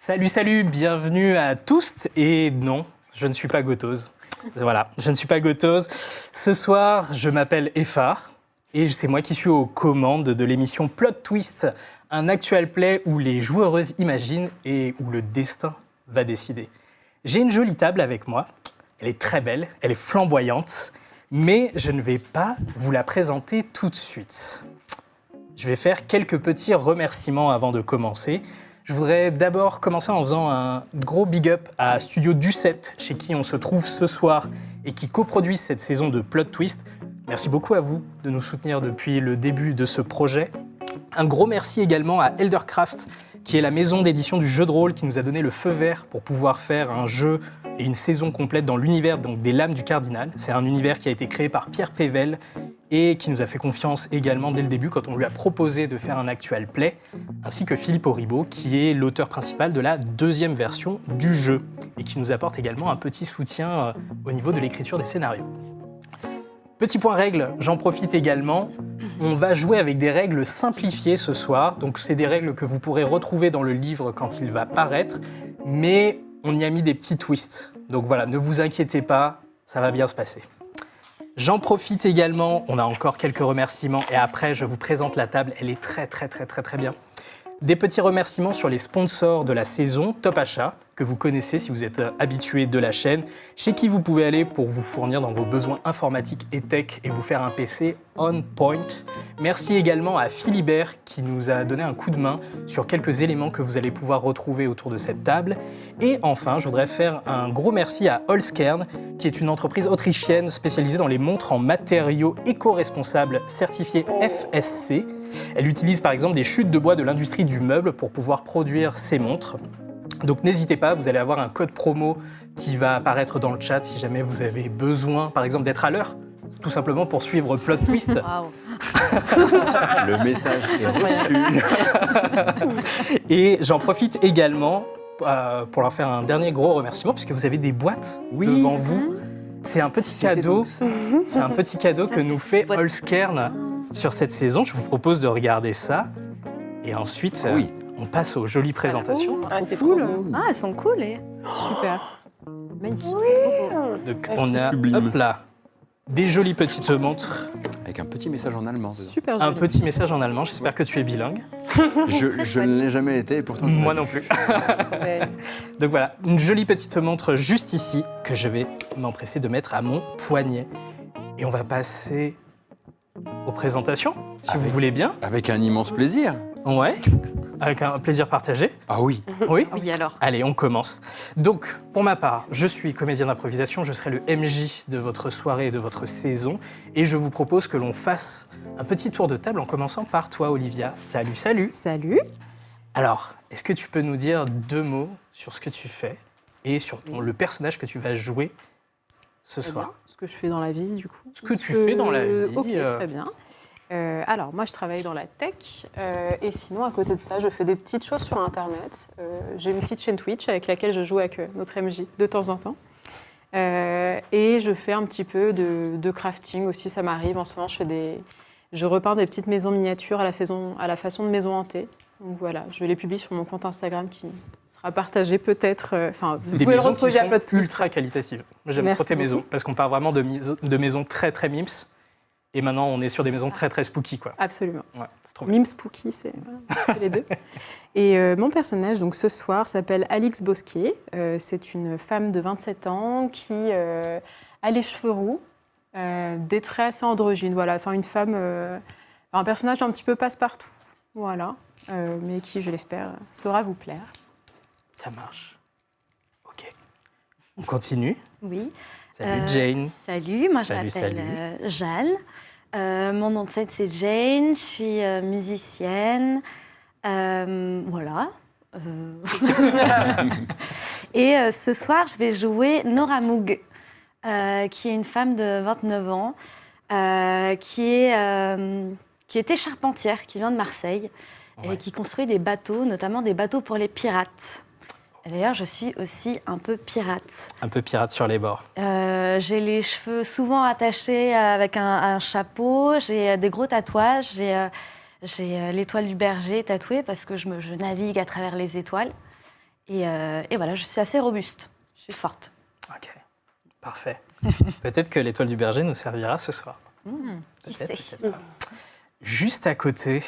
Salut, bienvenue à tous. Et non, je ne suis pas Gotoz. Voilà, je ne suis pas Gotoz. Ce soir, je m'appelle Effar et c'est moi qui suis aux commandes de l'émission Plot Twist, un actual play où les joueuses imaginent et où le destin va décider. J'ai une jolie table avec moi. Elle est très belle, elle est flamboyante, mais je ne vais pas vous la présenter tout de suite. Je vais faire quelques petits remerciements avant de commencer. Je voudrais d'abord commencer en faisant un gros big up à Studio Ducette, chez qui on se trouve ce soir et qui coproduisent cette saison de Plot Twist. Merci beaucoup à vous de nous soutenir depuis le début de ce projet. Un gros merci également à Eldercraft, qui est la maison d'édition du jeu de rôle qui nous a donné le feu vert pour pouvoir faire un jeu et une saison complète dans l'univers donc des Lames du Cardinal. C'est un univers qui a été créé par Pierre Pével et qui nous a fait confiance également dès le début quand on lui a proposé de faire un actual play, ainsi que Philippe Auribeau, qui est l'auteur principal de la deuxième version du jeu et qui nous apporte également un petit soutien au niveau de l'écriture des scénarios. Petit point règle, j'en profite également. On va jouer avec des règles simplifiées ce soir. Donc, c'est des règles que vous pourrez retrouver dans le livre quand il va paraître. Mais on y a mis des petits twists. Donc voilà, ne vous inquiétez pas, ça va bien se passer. J'en profite également, on a encore quelques remerciements. Et après, je vous présente la table. Elle est très bien. Des petits remerciements sur les sponsors de la saison, Top Achat, que vous connaissez si vous êtes habitué de la chaîne, chez qui vous pouvez aller pour vous fournir dans vos besoins informatiques et tech et vous faire un PC on point. Merci également à Philibert qui nous a donné un coup de main sur quelques éléments que vous allez pouvoir retrouver autour de cette table. Et enfin, je voudrais faire un gros merci à Holzkern, qui est une entreprise autrichienne spécialisée dans les montres en matériaux éco-responsables certifiés FSC. Elle utilise par exemple des chutes de bois de l'industrie du meuble pour pouvoir produire ces montres. Donc n'hésitez pas, vous allez avoir un code promo qui va apparaître dans le chat si jamais vous avez besoin, par exemple, d'être à l'heure. C'est tout simplement pour suivre Plot Twist. Wow. Le message est reçu. Et j'en profite également pour leur faire un dernier gros remerciement, puisque vous avez des boîtes devant vous. C'est un petit cadeau, que nous fait Holzkern sur cette saison. Je vous propose de regarder ça. Et ensuite, on passe aux jolies présentations. C'est cool. Elles sont cool. Super. Magnifique. Donc, on a hop là, des jolies petites montres. Avec un petit message en allemand dedans. Super joli. Un petit message en allemand. J'espère que tu es bilingue. Je ne l'ai jamais été et pourtant Moi non plus. Donc voilà, une jolie petite montre juste ici que je vais m'empresser de mettre à mon poignet. Et on va passer aux présentations, si vous voulez bien. Avec un immense plaisir. Ouais, avec un plaisir partagé. Ah oui. Oui. Oui, alors. Allez, on commence. Donc, pour ma part, je suis comédien d'improvisation, je serai le MJ de votre soirée et de votre saison. Et je vous propose que l'on fasse un petit tour de table en commençant par toi, Olivia. Salut. Salut. Alors, est-ce que tu peux nous dire 2 mots sur ce que tu fais et sur le personnage que tu vas jouer ce soir? Ce que je fais dans la vie, du coup. Ce que tu fais dans la vie. Ok, très bien. Alors, moi, je travaille dans la tech. Et sinon, à côté de ça, je fais des petites choses sur Internet. J'ai une petite chaîne Twitch avec laquelle je joue avec notre MJ de temps en temps. Et je fais un petit peu de crafting aussi, ça m'arrive. En ce moment, je repeins des petites maisons miniatures à la façon de maisons hantées. Donc voilà, je les publie sur mon compte Instagram qui sera partagé peut-être. Vous Des pouvez le maisons qui retrouver à sont Plot Twist. ultra qualitatives. J'aime Merci trop tes maisons beaucoup. parce qu'on part vraiment de maisons très mimes. Et maintenant, on est sur des maisons très spooky, quoi. Absolument. Ouais, c'est trop bien. Mime spooky, c'est les deux. Et mon personnage, donc ce soir, s'appelle Alix Bosquet. C'est une femme de 27 ans qui a les cheveux roux, des traits assez androgynes. Voilà, enfin une femme, un personnage un petit peu passe-partout. Voilà, mais qui, je l'espère, saura vous plaire. Ça marche. Ok. On continue. Oui. Salut Jane. Salut, moi je Salut, m'appelle Jal. Mon nom de scène c'est Jane, je suis musicienne. Voilà. Et ce soir, je vais jouer Nora Moog, qui est une femme de 29 ans, qui était charpentière, qui vient de Marseille, et qui construit des bateaux, notamment des bateaux pour les pirates. Et d'ailleurs, je suis aussi un peu pirate. Un peu pirate sur les bords. J'ai les cheveux souvent attachés avec un chapeau, j'ai des gros tatouages, j'ai l'étoile du berger tatouée parce que je navigue à travers les étoiles. Et voilà, je suis assez robuste. Je suis forte. Ok, parfait. Peut-être que l'étoile du berger nous servira ce soir. Qui sait? Peut-être pas. Juste à côté,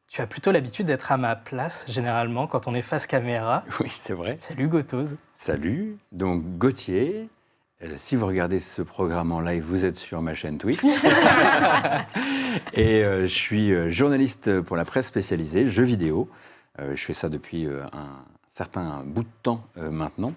tu as plutôt l'habitude d'être à ma place, généralement, quand on est face caméra. Oui, c'est vrai. Salut Gotoz. Salut, donc Gauthier. Si vous regardez ce programme en live, vous êtes sur ma chaîne Twitch. Et je suis journaliste pour la presse spécialisée, jeux vidéo. Je fais ça depuis un certain bout de temps maintenant.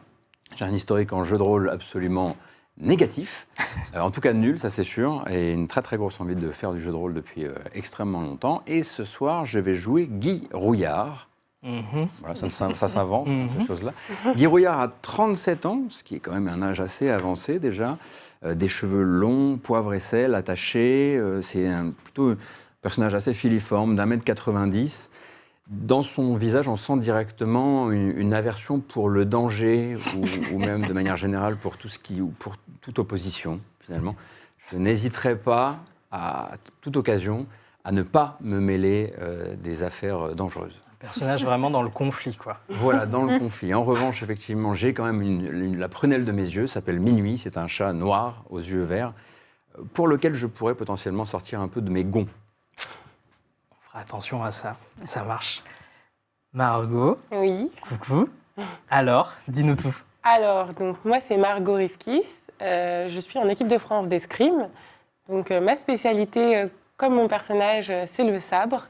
J'ai un historique en jeu de rôle absolument négatif, en tout cas nul, ça c'est sûr, et une très très grosse envie de faire du jeu de rôle depuis extrêmement longtemps. Et ce soir, je vais jouer Guy Rouillard. Voilà, ça s'invente, ces choses-là. Guy Rouillard a 37 ans, ce qui est quand même un âge assez avancé déjà. Des cheveux longs, poivre et sel, attachés. C'est plutôt un personnage assez filiforme, d'1,90 m. Dans son visage, on sent directement une aversion pour le danger ou même de manière générale pour pour toute opposition, finalement. Je n'hésiterai pas, à toute occasion, à ne pas me mêler des affaires dangereuses. Personnage vraiment dans le conflit, quoi. Voilà, dans le conflit. En revanche, effectivement, j'ai quand même la prunelle de mes yeux, s'appelle Minuit, c'est un chat noir aux yeux verts, pour lequel je pourrais potentiellement sortir un peu de mes gonds. On fera attention à ça, ça marche. Margot, Oui. coucou. Alors, dis-nous tout. Alors, donc, moi, c'est Margot Rivkis. Je suis en équipe de France d'escrime. Donc, ma spécialité, comme mon personnage, c'est le sabre.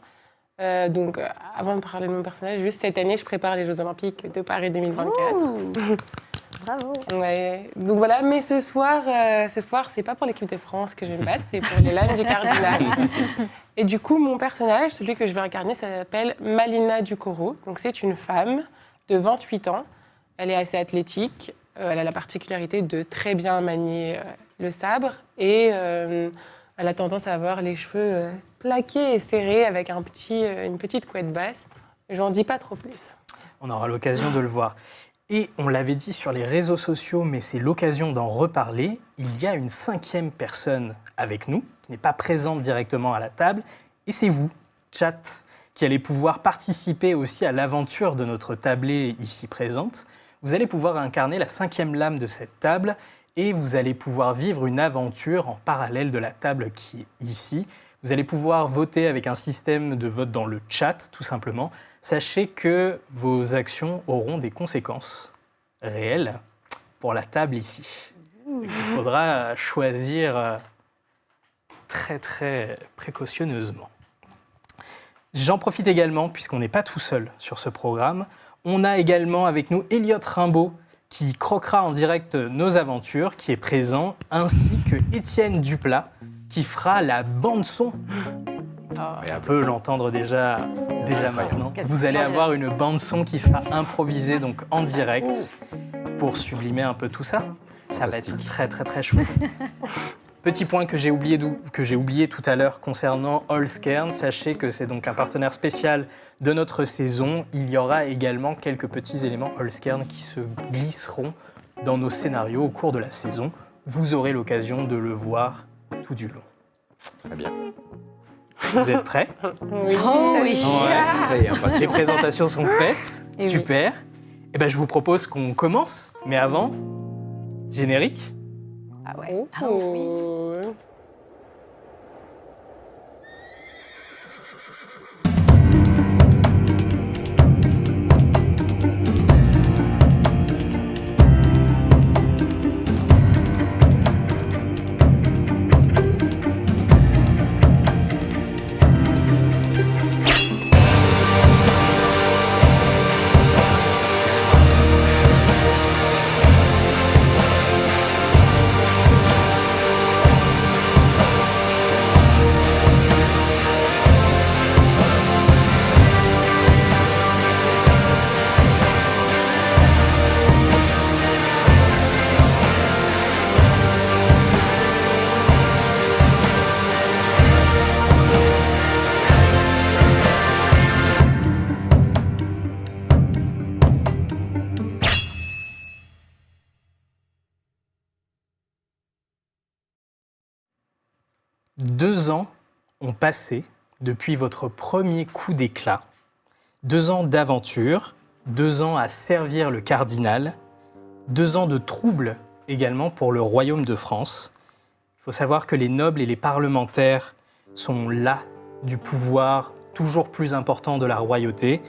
Avant de parler de mon personnage, juste cette année, je prépare les Jeux Olympiques de Paris 2024. Ouh. Bravo. Ouais. Donc voilà, mais ce soir, c'est pas pour l'équipe de France que je vais me battre, c'est pour les lames du cardinal. Et du coup, mon personnage, celui que je vais incarner, ça s'appelle Malina Ducoro. Donc c'est une femme de 28 ans. Elle est assez athlétique. Elle a la particularité de très bien manier le sabre et elle a tendance à avoir les cheveux plaqués et serrés avec une petite couette basse. J'en dis pas trop plus. On aura l'occasion de le voir. Et on l'avait dit sur les réseaux sociaux, mais c'est l'occasion d'en reparler. Il y a une 5e personne avec nous, qui n'est pas présente directement à la table, et c'est vous, chat, qui allez pouvoir participer aussi à l'aventure de notre tablée ici présente. Vous allez pouvoir incarner la 5e lame de cette table, et vous allez pouvoir vivre une aventure en parallèle de la table qui est ici. Vous allez pouvoir voter avec un système de vote dans le chat, tout simplement. Sachez que vos actions auront des conséquences réelles pour la table ici. Il faudra choisir très, très précautionneusement. J'en profite également, puisqu'on n'est pas tout seul sur ce programme. On a également avec nous Elliot Rimbaud, qui croquera en direct nos aventures, qui est présent, ainsi que Étienne Duplat, qui fera la bande-son. Et on peut l'entendre déjà maintenant. Vous allez avoir une bande-son qui sera improvisée donc en direct pour sublimer un peu tout ça. Ça va être très très très chouette. Petit point que j'ai oublié tout à l'heure concernant Allskern, sachez que c'est donc un partenaire spécial de notre saison. Il y aura également quelques petits éléments Allskern qui se glisseront dans nos scénarios au cours de la saison. Vous aurez l'occasion de le voir tout du long. Très bien. Vous êtes prêts? Oui. Oh oui. Ouais, ça y est, impatient. Les présentations sont faites. Et oui. Super. Et ben, je vous propose qu'on commence. Mais avant, générique. Ah ouais. Oh. Deux ans ont passé depuis votre premier coup d'éclat. 2 ans d'aventure, 2 ans à servir le cardinal, 2 ans de troubles également pour le royaume de France. Il faut savoir que les nobles et les parlementaires sont las du pouvoir toujours plus important de la royauté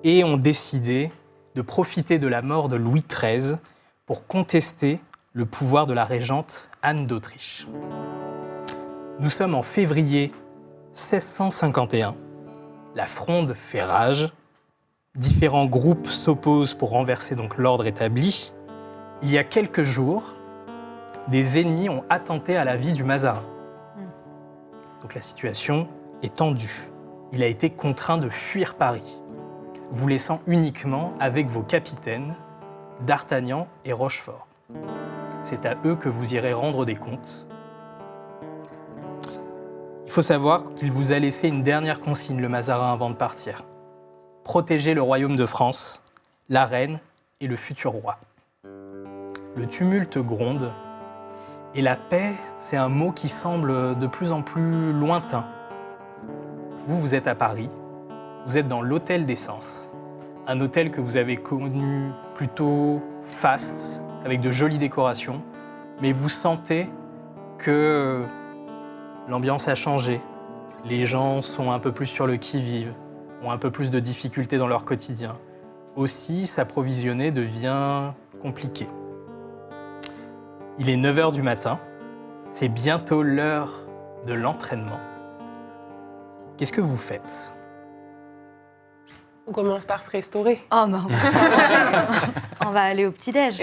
et ont décidé de profiter de la mort de Louis XIII pour contester le pouvoir de la régente Anne d'Autriche. Nous sommes en février 1651. La fronde fait rage. Différents groupes s'opposent pour renverser donc l'ordre établi. Il y a quelques jours, des ennemis ont attenté à la vie du Mazarin. Donc la situation est tendue. Il a été contraint de fuir Paris, vous laissant uniquement avec vos capitaines, D'Artagnan et Rochefort. C'est à eux que vous irez rendre des comptes. Il faut savoir qu'il vous a laissé une dernière consigne, le Mazarin, avant de partir. Protéger le royaume de France, la reine et le futur roi. Le tumulte gronde, et la paix, c'est un mot qui semble de plus en plus lointain. Vous êtes à Paris, vous êtes dans l'hôtel des Sens, un hôtel que vous avez connu plutôt faste, avec de jolies décorations, mais vous sentez que l'ambiance a changé. Les gens sont un peu plus sur le qui-vive, ont un peu plus de difficultés dans leur quotidien. Aussi, s'approvisionner devient compliqué. Il est 9h du matin, c'est bientôt l'heure de l'entraînement. Qu'est-ce que vous faites ? On commence par se restaurer. Oh, bah, on va aller au petit-déj.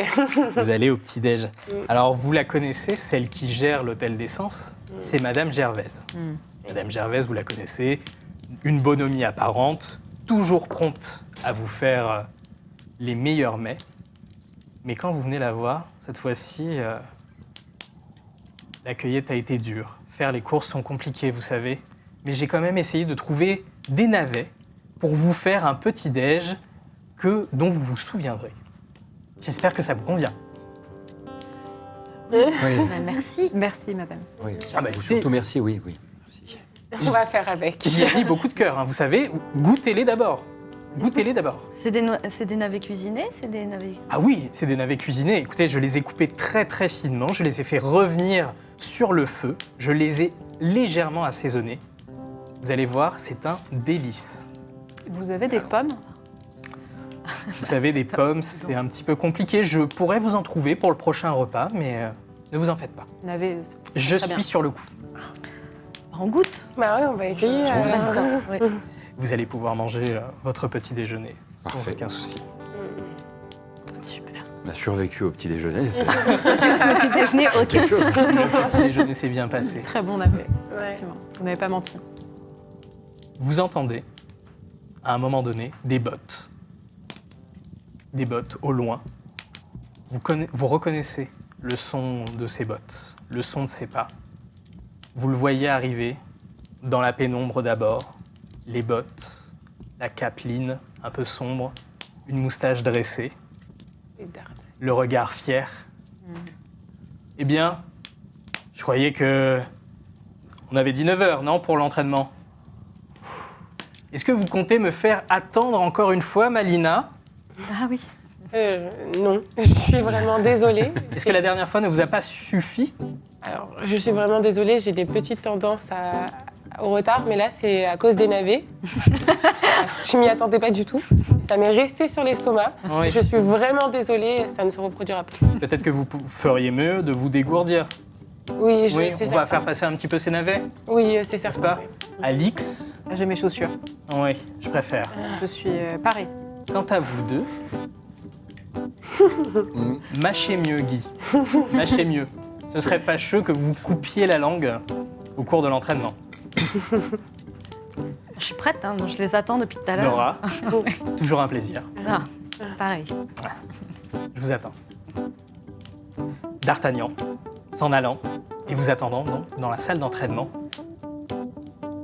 Vous allez au petit-déj. Alors, vous la connaissez, celle qui gère l'hôtel des Sens, c'est Madame Gervaise. Madame Gervaise, vous la connaissez, une bonhomie apparente, toujours prompte à vous faire les meilleurs mets. Mais quand vous venez la voir, cette fois-ci, la cueillette a été dure. Faire les courses sont compliquées, vous savez. Mais j'ai quand même essayé de trouver des navets pour vous faire un petit-déj dont vous vous souviendrez. J'espère que ça vous convient. Oui, Bah, merci. Merci, madame. oui. Ah bah, écoutez, Surtout merci, oui, oui. Merci. On va faire avec. j'y ai mis beaucoup de cœur, hein, vous savez. Goûtez-les d'abord. Goûtez-les d'abord. C'est des navets cuisinés, c'est des navets... Ah oui, c'est des navets cuisinés. Écoutez, je les ai coupés très très finement. Je les ai fait revenir sur le feu. Je les ai légèrement assaisonnés. Vous allez voir, c'est un délice. Vous avez des pommes ? Vous savez, des pommes, c'est un petit peu compliqué. Je pourrais vous en trouver pour le prochain repas, mais ne vous en faites pas. Navet, Je très bien. suis sur le coup. En goutte. Bah ouais, on va essayer. Ouais. Vous allez pouvoir manger votre petit déjeuner sans Parfait. aucun souci. Super. On a survécu au petit déjeuner, c'est Petit déjeuner, ok. quelque chose. Le petit déjeuner s'est bien passé. Très bon navet, Ouais. effectivement. Vous n'avez pas menti. Vous entendez, à un moment donné, des bottes. Des bottes au loin. Vous reconnaissez le son de ces bottes, le son de ses pas. Vous le voyez arriver dans la pénombre d'abord, les bottes, la capeline un peu sombre, une moustache dressée, Et darde. le regard fier. Eh bien, je croyais que on avait dit 9h, non, pour l'entraînement. Est-ce que vous comptez me faire attendre encore une fois, Malina ? Ah oui. Non, je suis vraiment désolée. Est-ce que la dernière fois ne vous a pas suffi ? Alors, je suis vraiment désolée, j'ai des petites tendances au retard, mais là, c'est à cause des navets. Je m'y attendais pas du tout. Ça m'est resté sur l'estomac. Oui. Je suis vraiment désolée, ça ne se reproduira plus. Peut-être que vous feriez mieux de vous dégourdir. Oui, Oui, c'est on ça. va faire passer un petit peu ces navets, Oui, c'est n'est-ce certain. pas ? Alix ? J'ai mes chaussures. Oui, je préfère. Je suis parée. Quant à vous deux, mâchez mieux, Guy. Mâchez mieux. Ce serait fâcheux que vous coupiez la langue au cours de l'entraînement. Je suis prête, hein, donc je les attends depuis tout à l'heure. Nora, toujours un plaisir. Ah, pareil. Je vous attends. D'Artagnan, s'en allant et vous attendant donc dans la salle d'entraînement,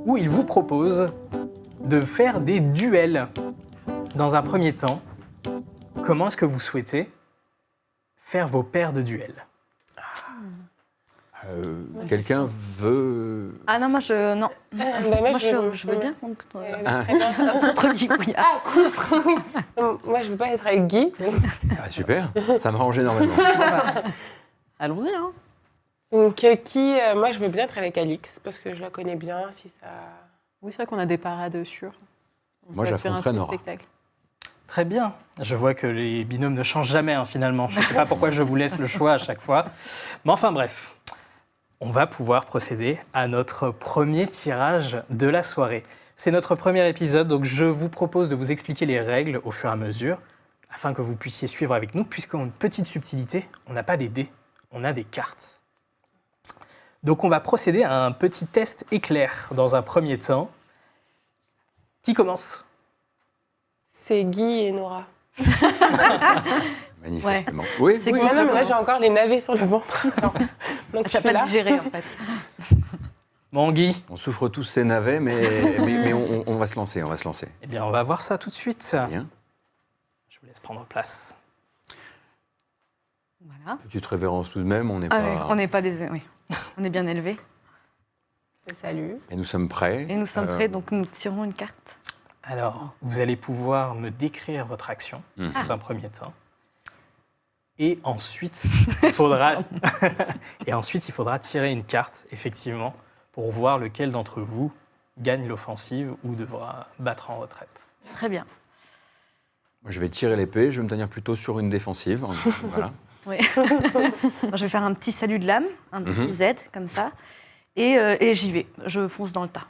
où il vous propose de faire des duels. Dans un premier temps, comment est-ce que vous souhaitez faire vos paires de duels ? Quelqu'un veut... Ah non, moi je. Non. Bah, Moi je veux bien contre. Très bien. Contre Guy Couillard. Ah, contre, oui. Moi, je veux pas être avec Guy. Ah, super, ça m'arrange énormément. Allons-y, hein. Donc, moi, je veux bien être avec Alix, parce que je la connais bien, si ça... Oui, c'est vrai qu'on a des parades sûres. On Moi, peut faire un j'affronterais petit Nora. spectacle. Très bien. Je vois que les binômes ne changent jamais, hein, finalement. Je ne sais pas pourquoi je vous laisse le choix à chaque fois. Mais enfin, bref. On va pouvoir procéder à notre premier tirage de la soirée. C'est notre premier épisode, donc je vous propose de vous expliquer les règles au fur et à mesure, afin que vous puissiez suivre avec nous, puisqu'on a une petite subtilité, on n'a pas des dés, on a des cartes. Donc on va procéder à un petit test éclair dans un premier temps. Qui commence ? C'est Guy et Nora. Manifestement. Oui, C'est oui. quoi? Non, mais moi, j'ai encore les navets sur le ventre. Donc, je T'as suis pas là. digéré en fait. Bon, Guy, On souffre tous ces navets, mais on va se lancer, on va se lancer. eh bien, on va voir ça tout de suite. Bien. Je vous laisse prendre place. Voilà. Petite révérence tout de même, on n'est Ah pas... oui, on n'est pas des. Oui. On est bien élevés. Salut. Et nous sommes prêts. Et nous sommes prêts, donc nous tirons une carte. Alors, vous allez pouvoir me décrire votre action Mhm. dans un premier temps. Et ensuite, il faudra... Et ensuite, il faudra tirer une carte, effectivement, pour voir lequel d'entre vous gagne l'offensive ou devra battre en retraite. Très bien. Moi, je vais tirer l'épée, je vais me tenir plutôt sur une défensive. Voilà. Oui. Moi, je vais faire un petit salut de l'âme, un petit Mhm. Z comme ça. Et j'y vais. Je fonce dans le tas.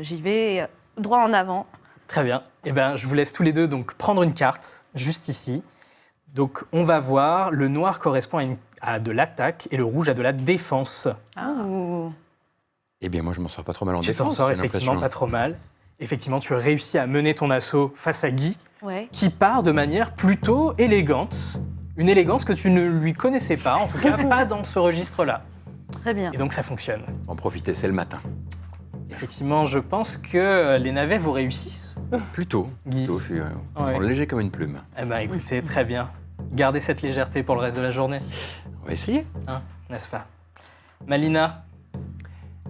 J'y vais droit en avant. Très bien. Eh bien, je vous laisse tous les deux donc prendre une carte, juste ici. Donc, on va voir, le noir correspond à de l'attaque et le rouge à de la défense. Ouh. Eh bien, moi, je m'en sors pas trop mal en Tu t'en défense. sors j'ai effectivement l'impression. pas trop mal. Effectivement, tu as réussi à mener ton assaut face à Guy, Ouais. qui part de manière plutôt élégante. Une élégance que tu ne lui connaissais pas, en tout cas pas dans ce registre-là. Très bien. Et donc ça fonctionne. En profiter, c'est le matin. Effectivement, je pense que les navets vous réussissent, Plutôt. Guy. Plutôt, on Ouais. sent léger comme une plume. Eh bien écoutez, très bien. Gardez cette légèreté pour le reste de la journée, On va essayer. hein, n'est-ce pas? Malina,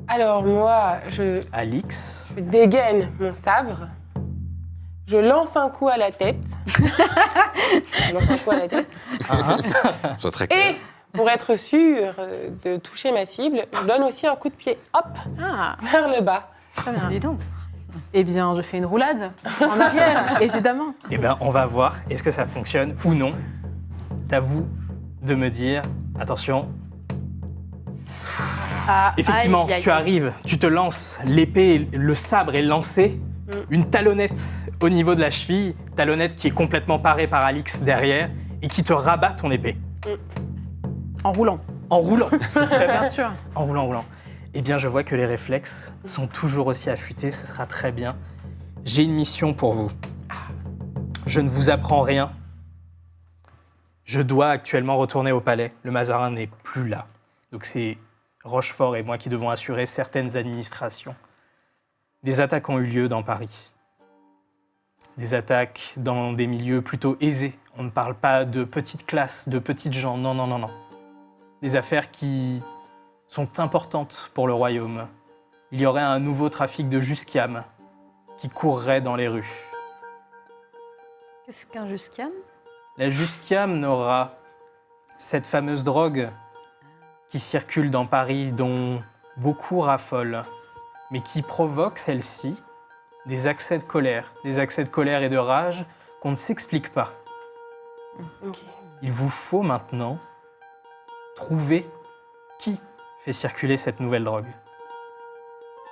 Alors, moi, je Alix, dégaine mon sabre. Je lance un coup à la tête. Je lance un coup à la tête. Soit très clair. Et pour être sûr de toucher ma cible, je donne aussi un coup de pied, hop, Ah, vers le bas. très bien. Dis donc. Eh bien, je fais une roulade en arrière, évidemment. eh bien on va voir, est-ce que ça fonctionne ou non? C'est à vous de me dire, attention. Ah, Effectivement, Aïe, aïe, tu aïe. arrives, tu te lances, l'épée, le sabre est lancé, une talonnette au niveau de la cheville, talonnette qui est complètement parée par Alix derrière et qui te rabat ton épée. en roulant, En roulant, bien sûr. en roulant, en roulant. Eh bien, je vois que les réflexes sont toujours aussi affûtés, ce sera très bien. J'ai une mission pour vous. Je ne vous apprends rien. Je dois actuellement retourner au palais. Le Mazarin n'est plus là. Donc c'est Rochefort et moi qui devons assurer certaines administrations. Des attaques ont eu lieu dans Paris. Des attaques dans des milieux plutôt aisés. On ne parle pas de petites classes, de petites gens. Non, non, non, non. Des affaires qui sont importantes pour le royaume. Il y aurait un nouveau trafic de jusquiam qui courrait dans les rues. Qu'est-ce qu'un jusquiam? La jusquiam, Nora, cette fameuse drogue qui circule dans Paris, dont beaucoup raffolent, mais qui provoque, celle-ci, des accès de colère et de rage qu'on ne s'explique pas. Ok. Il vous faut maintenant trouver qui fait circuler cette nouvelle drogue.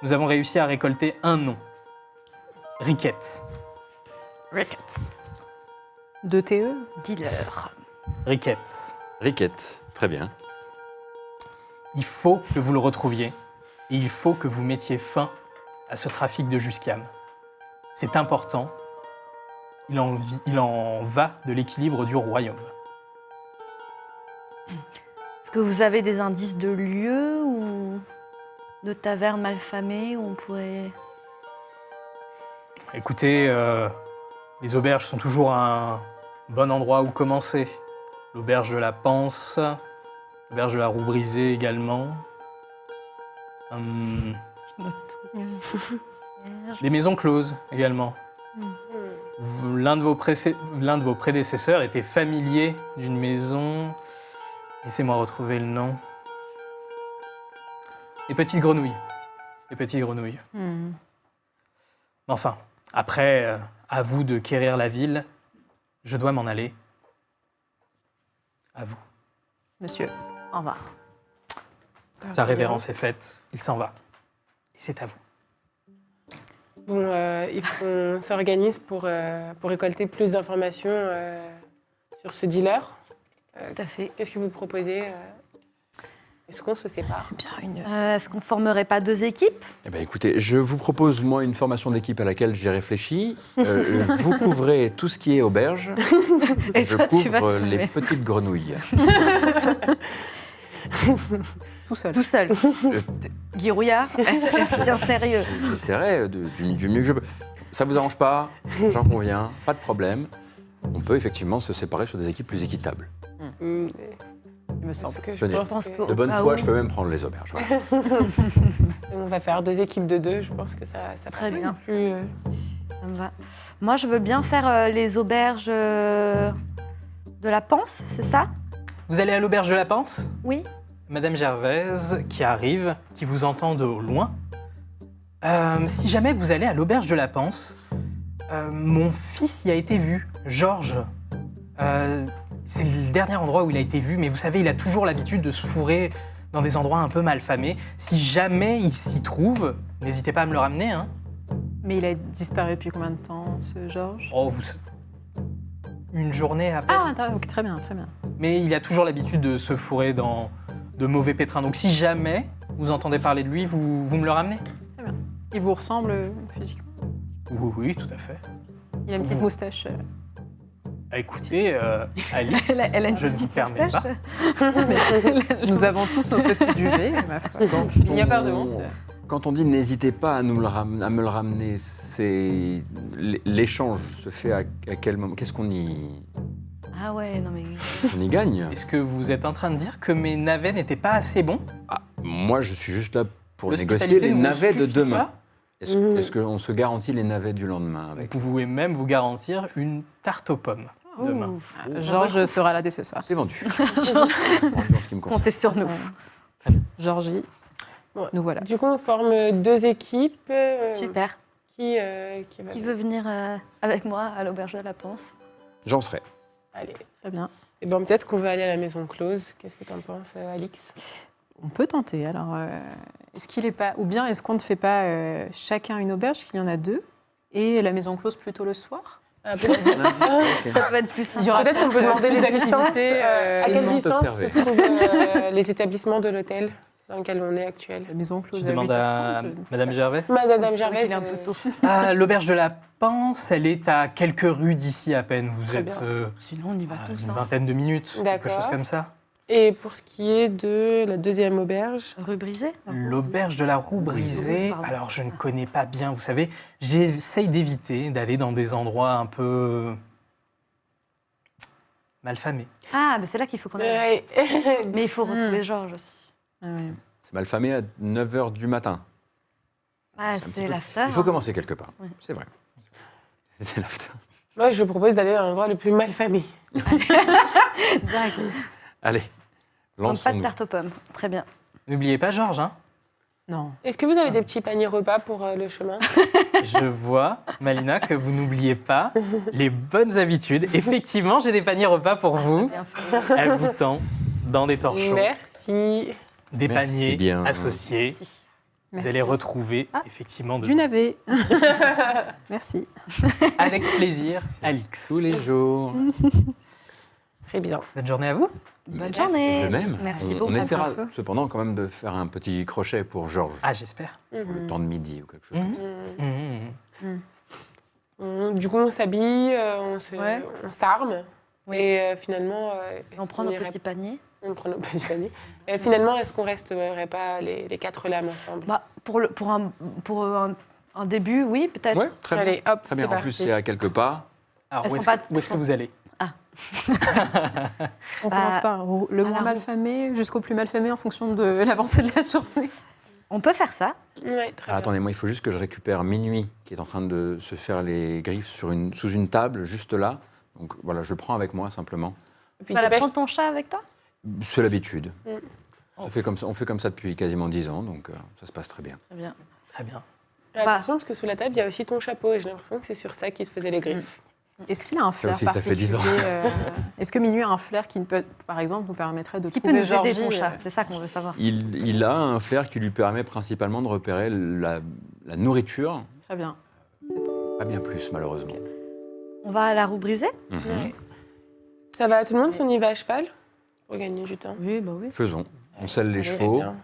Nous avons réussi à récolter un nom. Riquette. Ricketts. De TE. Dealer. Riquette. Riquette, très bien. Il faut que vous le retrouviez et il faut que vous mettiez fin à ce trafic de jusquiam. C'est important. Il en va de l'équilibre du royaume. Est-ce que vous avez des indices de lieux ou de tavernes malfamées où on pourrait... Écoutez, les auberges sont toujours un bon endroit où commencer. L'auberge de la Panse, l'auberge de la Roue Brisée également. Hum, Je note tout. des maisons closes également. L'un de vos prédécesseurs était familier d'une maison. Laissez-moi retrouver le nom. Les petites grenouilles. Les petites grenouilles. Enfin, après, à vous de quérir la ville. Je dois m'en aller. À vous. Monsieur. Au revoir. Sa révérence est faite. Il s'en va. Et c'est à vous. Bon, il faut qu'on s'organise pour récolter plus d'informations sur ce dealer. Tout à fait. Qu'est-ce que vous proposez Est-ce qu'on se sépare? Est-ce qu'on formerait pas 2 équipes? Eh ben, écoutez, je vous propose, moi, une formation d'équipe à laquelle j'ai réfléchi. Vous couvrez tout ce qui est auberge. Et Je toi, tu vas couvre les trouver. petites grenouilles. Tout seul. Tout seul. Guy Rouillard, est-ce bien sérieux? J'essaierai du mieux que je peux. Ça vous arrange pas? J'en conviens, pas de problème. On peut effectivement se séparer sur des équipes plus équitables. Il me semble. Je pense que- De bonne Au foi, cas je peux même prendre les auberges. Voilà. On va faire 2 équipes de 2. Je pense que ça Très paraît bien. plus. Ça me va. Moi, je veux bien faire les auberges de la Panse, c'est ça? Vous allez à l'auberge de la Panse? Oui. Madame Gervaise, qui arrive, qui vous entend de loin. Si jamais vous allez à l'auberge de la Panse, mon fils y a été vu, Georges. C'est le dernier endroit où il a été vu, mais vous savez, il a toujours l'habitude de se fourrer dans des endroits un peu malfamés. Si jamais il s'y trouve, n'hésitez pas à me le ramener. Hein. Mais il a disparu depuis combien de temps, ce Georges? Oh, une journée à peine. Ah, ok, très bien, très bien. Mais il a toujours l'habitude de se fourrer dans de mauvais pétrins. Donc si jamais vous entendez parler de lui, vous me le ramenez? Il vous ressemble physiquement? Oui, oui, tout à fait. Il a une petite moustache. Ah, écoutez, Alix, Elle a une je ne vous petite permets pas. moustache. Nous avons tous nos petites duvets, ma foi. Il n'y a pas de honte. Quand on dit n'hésitez pas à me le ramener, c'est l'échange se fait à quel moment? Qu'est-ce qu'on y gagne? Est-ce que vous êtes en train de dire que mes navets n'étaient pas assez bons? Ah, moi, je suis juste là pour négocier L'hospitalité les ne vous navets de suffit demain. pas? Est-ce qu'on se garantit les navets du lendemain Vous avec? pouvez même vous garantir une tarte aux pommes demain. Georges sera là dès ce soir. C'est vendu. En ce qui me concerne. Comptez sur nous. Georgie, Bon, nous voilà. Du coup, on forme 2 équipes. Super. Qui va Qui veut venir avec moi à l'auberge de la Panse? J'en serai. Allez. Très bien. Et ben, peut-être qu'on va aller à la maison close. Qu'est-ce que tu en penses, Alix? On peut tenter. Alors, est-ce qu'il est pas, ou bien est-ce qu'on ne fait pas chacun une auberge, qu'il y en a 2, et la maison close plutôt le soir? Ah, peut-être Ça peut être plus Il y aura peut-être qu'on peut demander plus les distances. d'activités, À quelle tout distance se observer. trouvent les établissements de l'hôtel dans lequel on est actuel? La maison close Je à demande à 8h30, je ne sais Madame pas. Gervais. Madame Gervais, Il est un peu tôt. L'auberge de la Panse, elle est à quelques rues d'ici à peine. Vous Très êtes bien. Sinon, on y va à tous. une hein. vingtaine de minutes, quelque D'accord. chose comme ça. Et pour ce qui est de la 2e auberge, Rue Brisée? L'auberge de la Roue Brisée, Pardon. alors je ne connais pas bien, vous savez, j'essaye d'éviter d'aller dans des endroits un peu malfamés. Ah, mais c'est là qu'il faut qu'on aille. ouais. Mais il faut retrouver Georges aussi. Ah ouais. C'est mal famé à 9h du matin. Ah, C'est un petit c'est peu- l'after. Il faut commencer quelque part. Ouais. C'est vrai. C'est l'after. Moi, je propose d'aller à l'endroit le plus mal famé. Direct. Allez, Donc, pas de lançons-nous. tarte aux pommes. Très bien. N'oubliez pas Georges, hein. Non. Est-ce que vous avez des petits paniers repas pour le chemin? Je vois, Malina, que vous n'oubliez pas les bonnes habitudes. Effectivement, j'ai des paniers repas pour vous. Bien fait. Elle vous tend dans des torchons, Merci. des Merci paniers bien. associés. Vous allez retrouver Ah, effectivement Du navet. Merci. avec plaisir Alix. Tous les jours. Très bien. Bonne journée à vous. Bonne journée. De même. Merci on, beaucoup. on essaiera bientôt. cependant quand même de faire un petit crochet pour Georges. Ah, j'espère. Pour le temps de midi ou quelque chose. comme ça. Du coup, on s'habille, Ouais. on s'arme. Oui. Et finalement, On prend nos petits paniers. On prend nos petits paniers. Et finalement, est-ce qu'on resterait pas les 4 lames ensemble? Bah, pour un début, oui, peut-être. Ouais, très bien. Allez, hop, Très bien. c'est En plus, parti. c'est à quelques pas. Alors, Elles où sont est-ce pas- où est-ce que vous allez? On commence par le moins la mal famé jusqu'au plus mal famé en fonction de l'avancée de la journée. On peut faire ça. Ouais, très bien. Attendez, moi, il faut juste que je récupère Minuit, qui est en train de se faire les griffes sous une table, juste là. Donc voilà, je le prends avec moi, simplement. Et Tu vas dépêche- prendre ton chat avec toi? C'est l'habitude. Mm. On fait comme ça depuis quasiment 10 ans, donc ça se passe très bien. Très bien. Très bien. Attention, parce que sous la table, il y a aussi ton chapeau. Et j'ai l'impression que c'est sur ça qu'il se faisait les griffes. Est-ce qu'il a un flair aussi, ça fait 10 ans. particulier, est-ce que Minuit a un flair qui, peut, par exemple, nous permettrait de Ce qui peut trouver nous aider, Georgie, ton chat, c'est ça qu'on veut savoir. Il a un flair qui lui permet principalement de repérer la nourriture, Très bien. pas bien plus, malheureusement. On va à la roue brisée? Mhm. Ouais. Ça va à tout le monde si on y va à cheval pour gagner du temps? Oui, bah oui. Faisons. On selle les Allez, chevaux bien.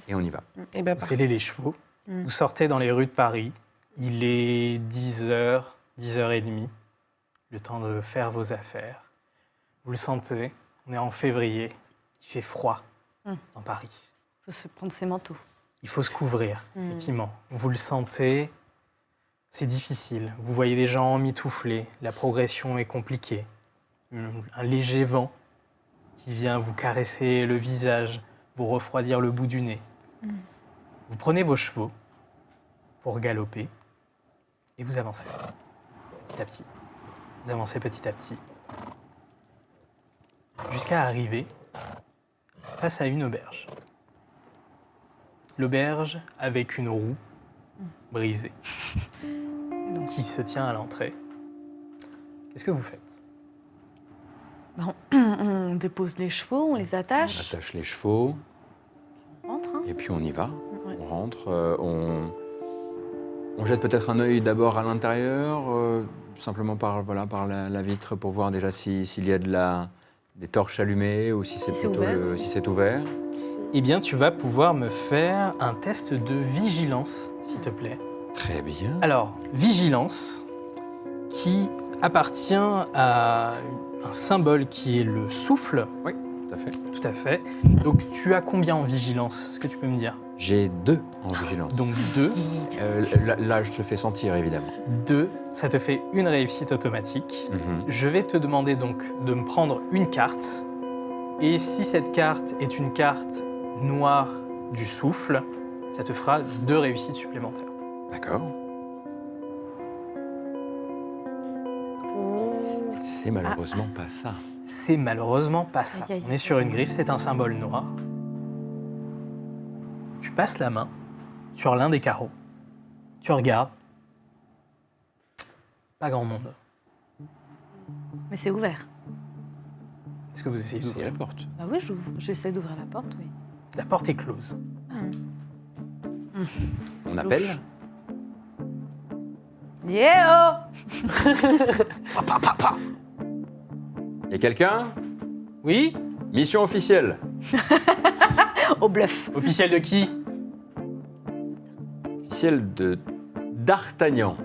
et on y va. Et ben, Vous scellez les chevaux. Mm. Vous sortez dans les rues de Paris. Il est 10h, 10h30. Le temps de faire vos affaires. Vous le sentez, on est en février. Il fait froid dans Paris. Il faut se prendre ses manteaux. Il faut se couvrir, Mm. effectivement. Vous le sentez, c'est difficile. Vous voyez des gens emmitouflés. La progression est compliquée. Un léger vent qui vient vous caresser le visage, vous refroidir le bout du nez. Vous prenez vos chevaux pour galoper et vous avancez petit à petit. Vous avancez petit à petit jusqu'à arriver face à une auberge. L'auberge avec une roue brisée qui se tient à l'entrée. Qu'est-ce que vous faites? On dépose les chevaux, on les On attache. attache les chevaux On rentre, hein. et puis on y va. Ouais. On rentre, on jette peut-être un œil d'abord à l'intérieur, simplement par la vitre pour voir déjà s'il y a des torches allumées ou si c'est Si c'est plutôt ouvert. si c'est ouvert. Eh bien, tu vas pouvoir me faire un test de vigilance, s'il te plaît. Très bien. Alors, vigilance, qui appartient à un symbole qui est le souffle. Tout à fait. Tout à fait. Donc, tu as combien en vigilance? Est-ce que tu peux me dire? J'ai 2 en vigilance. Donc, 2. Là, je te fais sentir, évidemment. 2, ça te fait une réussite automatique. Mhm. Je vais te demander donc de me prendre une carte. Et si cette carte est une carte noire du souffle, ça te fera 2 réussites supplémentaires. D'accord. C'est malheureusement pas ça. C'est malheureusement pas ça. Aïe, aïe. On est sur une griffe, c'est un symbole noir. Tu passes la main sur l'un des carreaux. Tu regardes. Pas grand monde. Mais c'est ouvert. Est-ce que vous essayez C'est d'ouvrir? la porte. Bah oui, j'essaie d'ouvrir la porte, oui. La porte est close. On appelle. Louche. Yeah Il y a quelqu'un? Oui? Mission officielle. Au bluff. Officiel de qui? Officielle de D'Artagnan.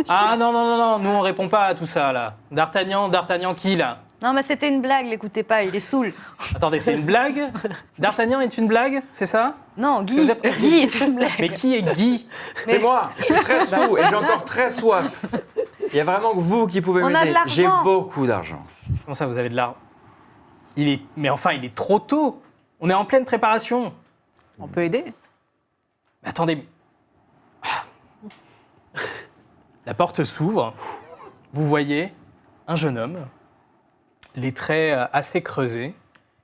Ah non, non, non, non, nous on répond pas à tout ça là. D'Artagnan qui là? Non, mais c'était une blague, l'écoutez pas, il est saoul. Attendez, c'est une blague? D'Artagnan est une blague, c'est ça? Non, que Guy, vous êtes- Guy est une blague. Mais qui est Guy? C'est moi. Je suis très saoul et j'ai encore très soif. Il y a vraiment que vous qui pouvez On a de m'aider. l'argent. J'ai beaucoup d'argent. Comment ça, vous avez de l'argent? Mais enfin, il est trop tôt. On est en pleine préparation. On peut aider. Mais attendez. mais- La porte s'ouvre. Vous voyez un jeune homme, les traits assez creusés,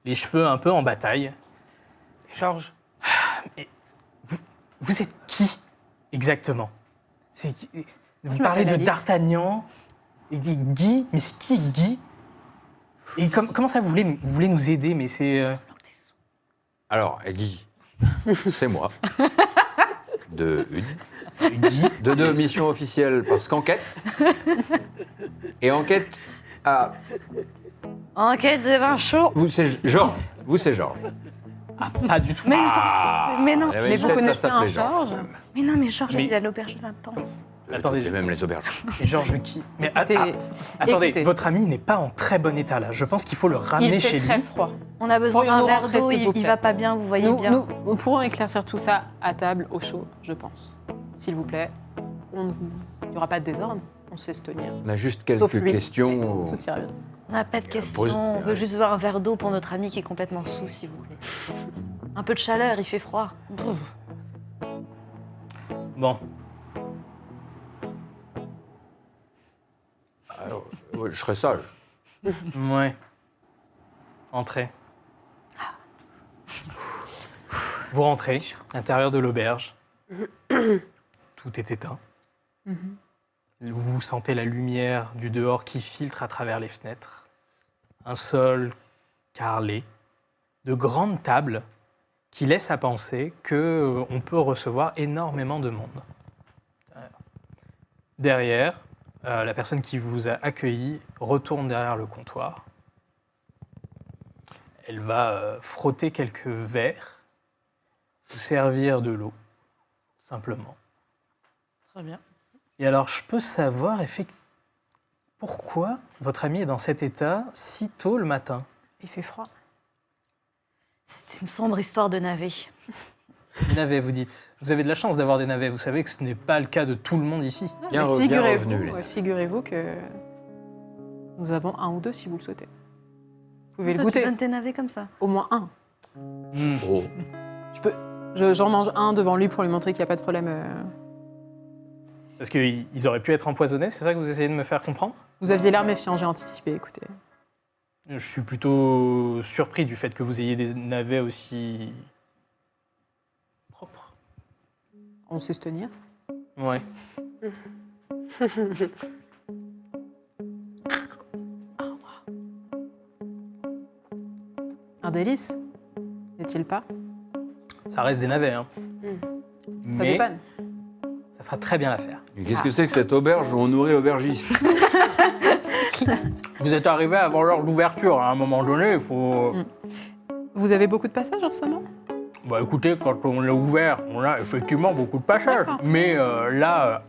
les cheveux un peu en bataille. Georges. Vous êtes qui exactement? Vous Je parlez de m'appelle Alix. D'Artagnan, il dit Guy, mais c'est qui Guy? Et comment ça vous voulez nous aider? Mais c'est Alors, elle dit, c'est moi. De une. Guy. De 2 missions officielles parce qu'enquête. Et enquête à. Enquête de vin chaud. Vous, c'est Georges. Vous, c'est Georges. Ah, pas du tout. Mais non, Ah, mais non, il y avait Mais une vous tête à connaissez un s'appeler Georges? mais non, mais Georges, Mais- il a l'auberge de Vincennes. Attendez, Et même les auberges. Et Georges qui? Mais Écoutez, attendez, écoutez. votre ami n'est pas en très bon état là. Je pense qu'il faut le ramener Il chez fait très lui. froid. On a besoin d'un Pourrions-nous verre rentrer, d'eau, s'il vous il plaît va pas bien, vous voyez bien. Nous pourrons éclaircir tout ça à table, au chaud, je pense. S'il vous plaît. Il n'y aura pas de désordre. On sait se tenir. On a juste Sauf quelques lui. questions. Tout ira bien. On n'a pas de questions, pose- on veut juste voir un verre d'eau pour notre ami qui est complètement sous, s'il vous plaît. Un peu de chaleur, il fait froid. Bon, Je serais sage. ouais. Entrez. Vous rentrez, à l'intérieur de l'auberge. Tout est éteint. Vous sentez la lumière du dehors qui filtre à travers les fenêtres. Un sol carrelé, de grandes tables qui laissent à penser qu'on peut recevoir énormément de monde. Derrière, la personne qui vous a accueilli retourne derrière le comptoir. Elle va frotter quelques verres, vous servir de l'eau, simplement. Très bien. Et alors, je peux savoir effectivement pourquoi votre ami est dans cet état si tôt le matin. Il fait froid. C'est une sombre histoire de navet. Des navets, vous dites. Vous avez de la chance d'avoir des navets. Vous savez que ce n'est pas le cas de tout le monde ici. Bien Mais re- bien revenu, les figurez-vous que nous avons un ou deux si vous le souhaitez. Vous pouvez le Toi, tu goûter. donnes tes navets comme ça. Au moins un. Oh. J'en mange un devant lui pour lui montrer qu'il n'y a pas de problème. Parce qu'ils auraient pu être empoisonnés, c'est ça que vous essayez de me faire comprendre? Vous aviez l'air méfiant, j'ai anticipé, écoutez. Je suis plutôt surpris du fait que vous ayez des navets aussi propres. On sait se tenir. Ouais. Un délice, n'est-il pas? Ça reste des navets, hein. Ça Mais dépanne. ça fera très bien l'affaire. Mais qu'est-ce que c'est que cette auberge où on nourrit aubergistes? Vous êtes arrivé avant l'heure d'ouverture. À un moment donné, il faut... Vous avez beaucoup de passages en ce moment? Bah écoutez, quand on l'a ouvert, on a effectivement beaucoup de passages. D'accord. Mais là,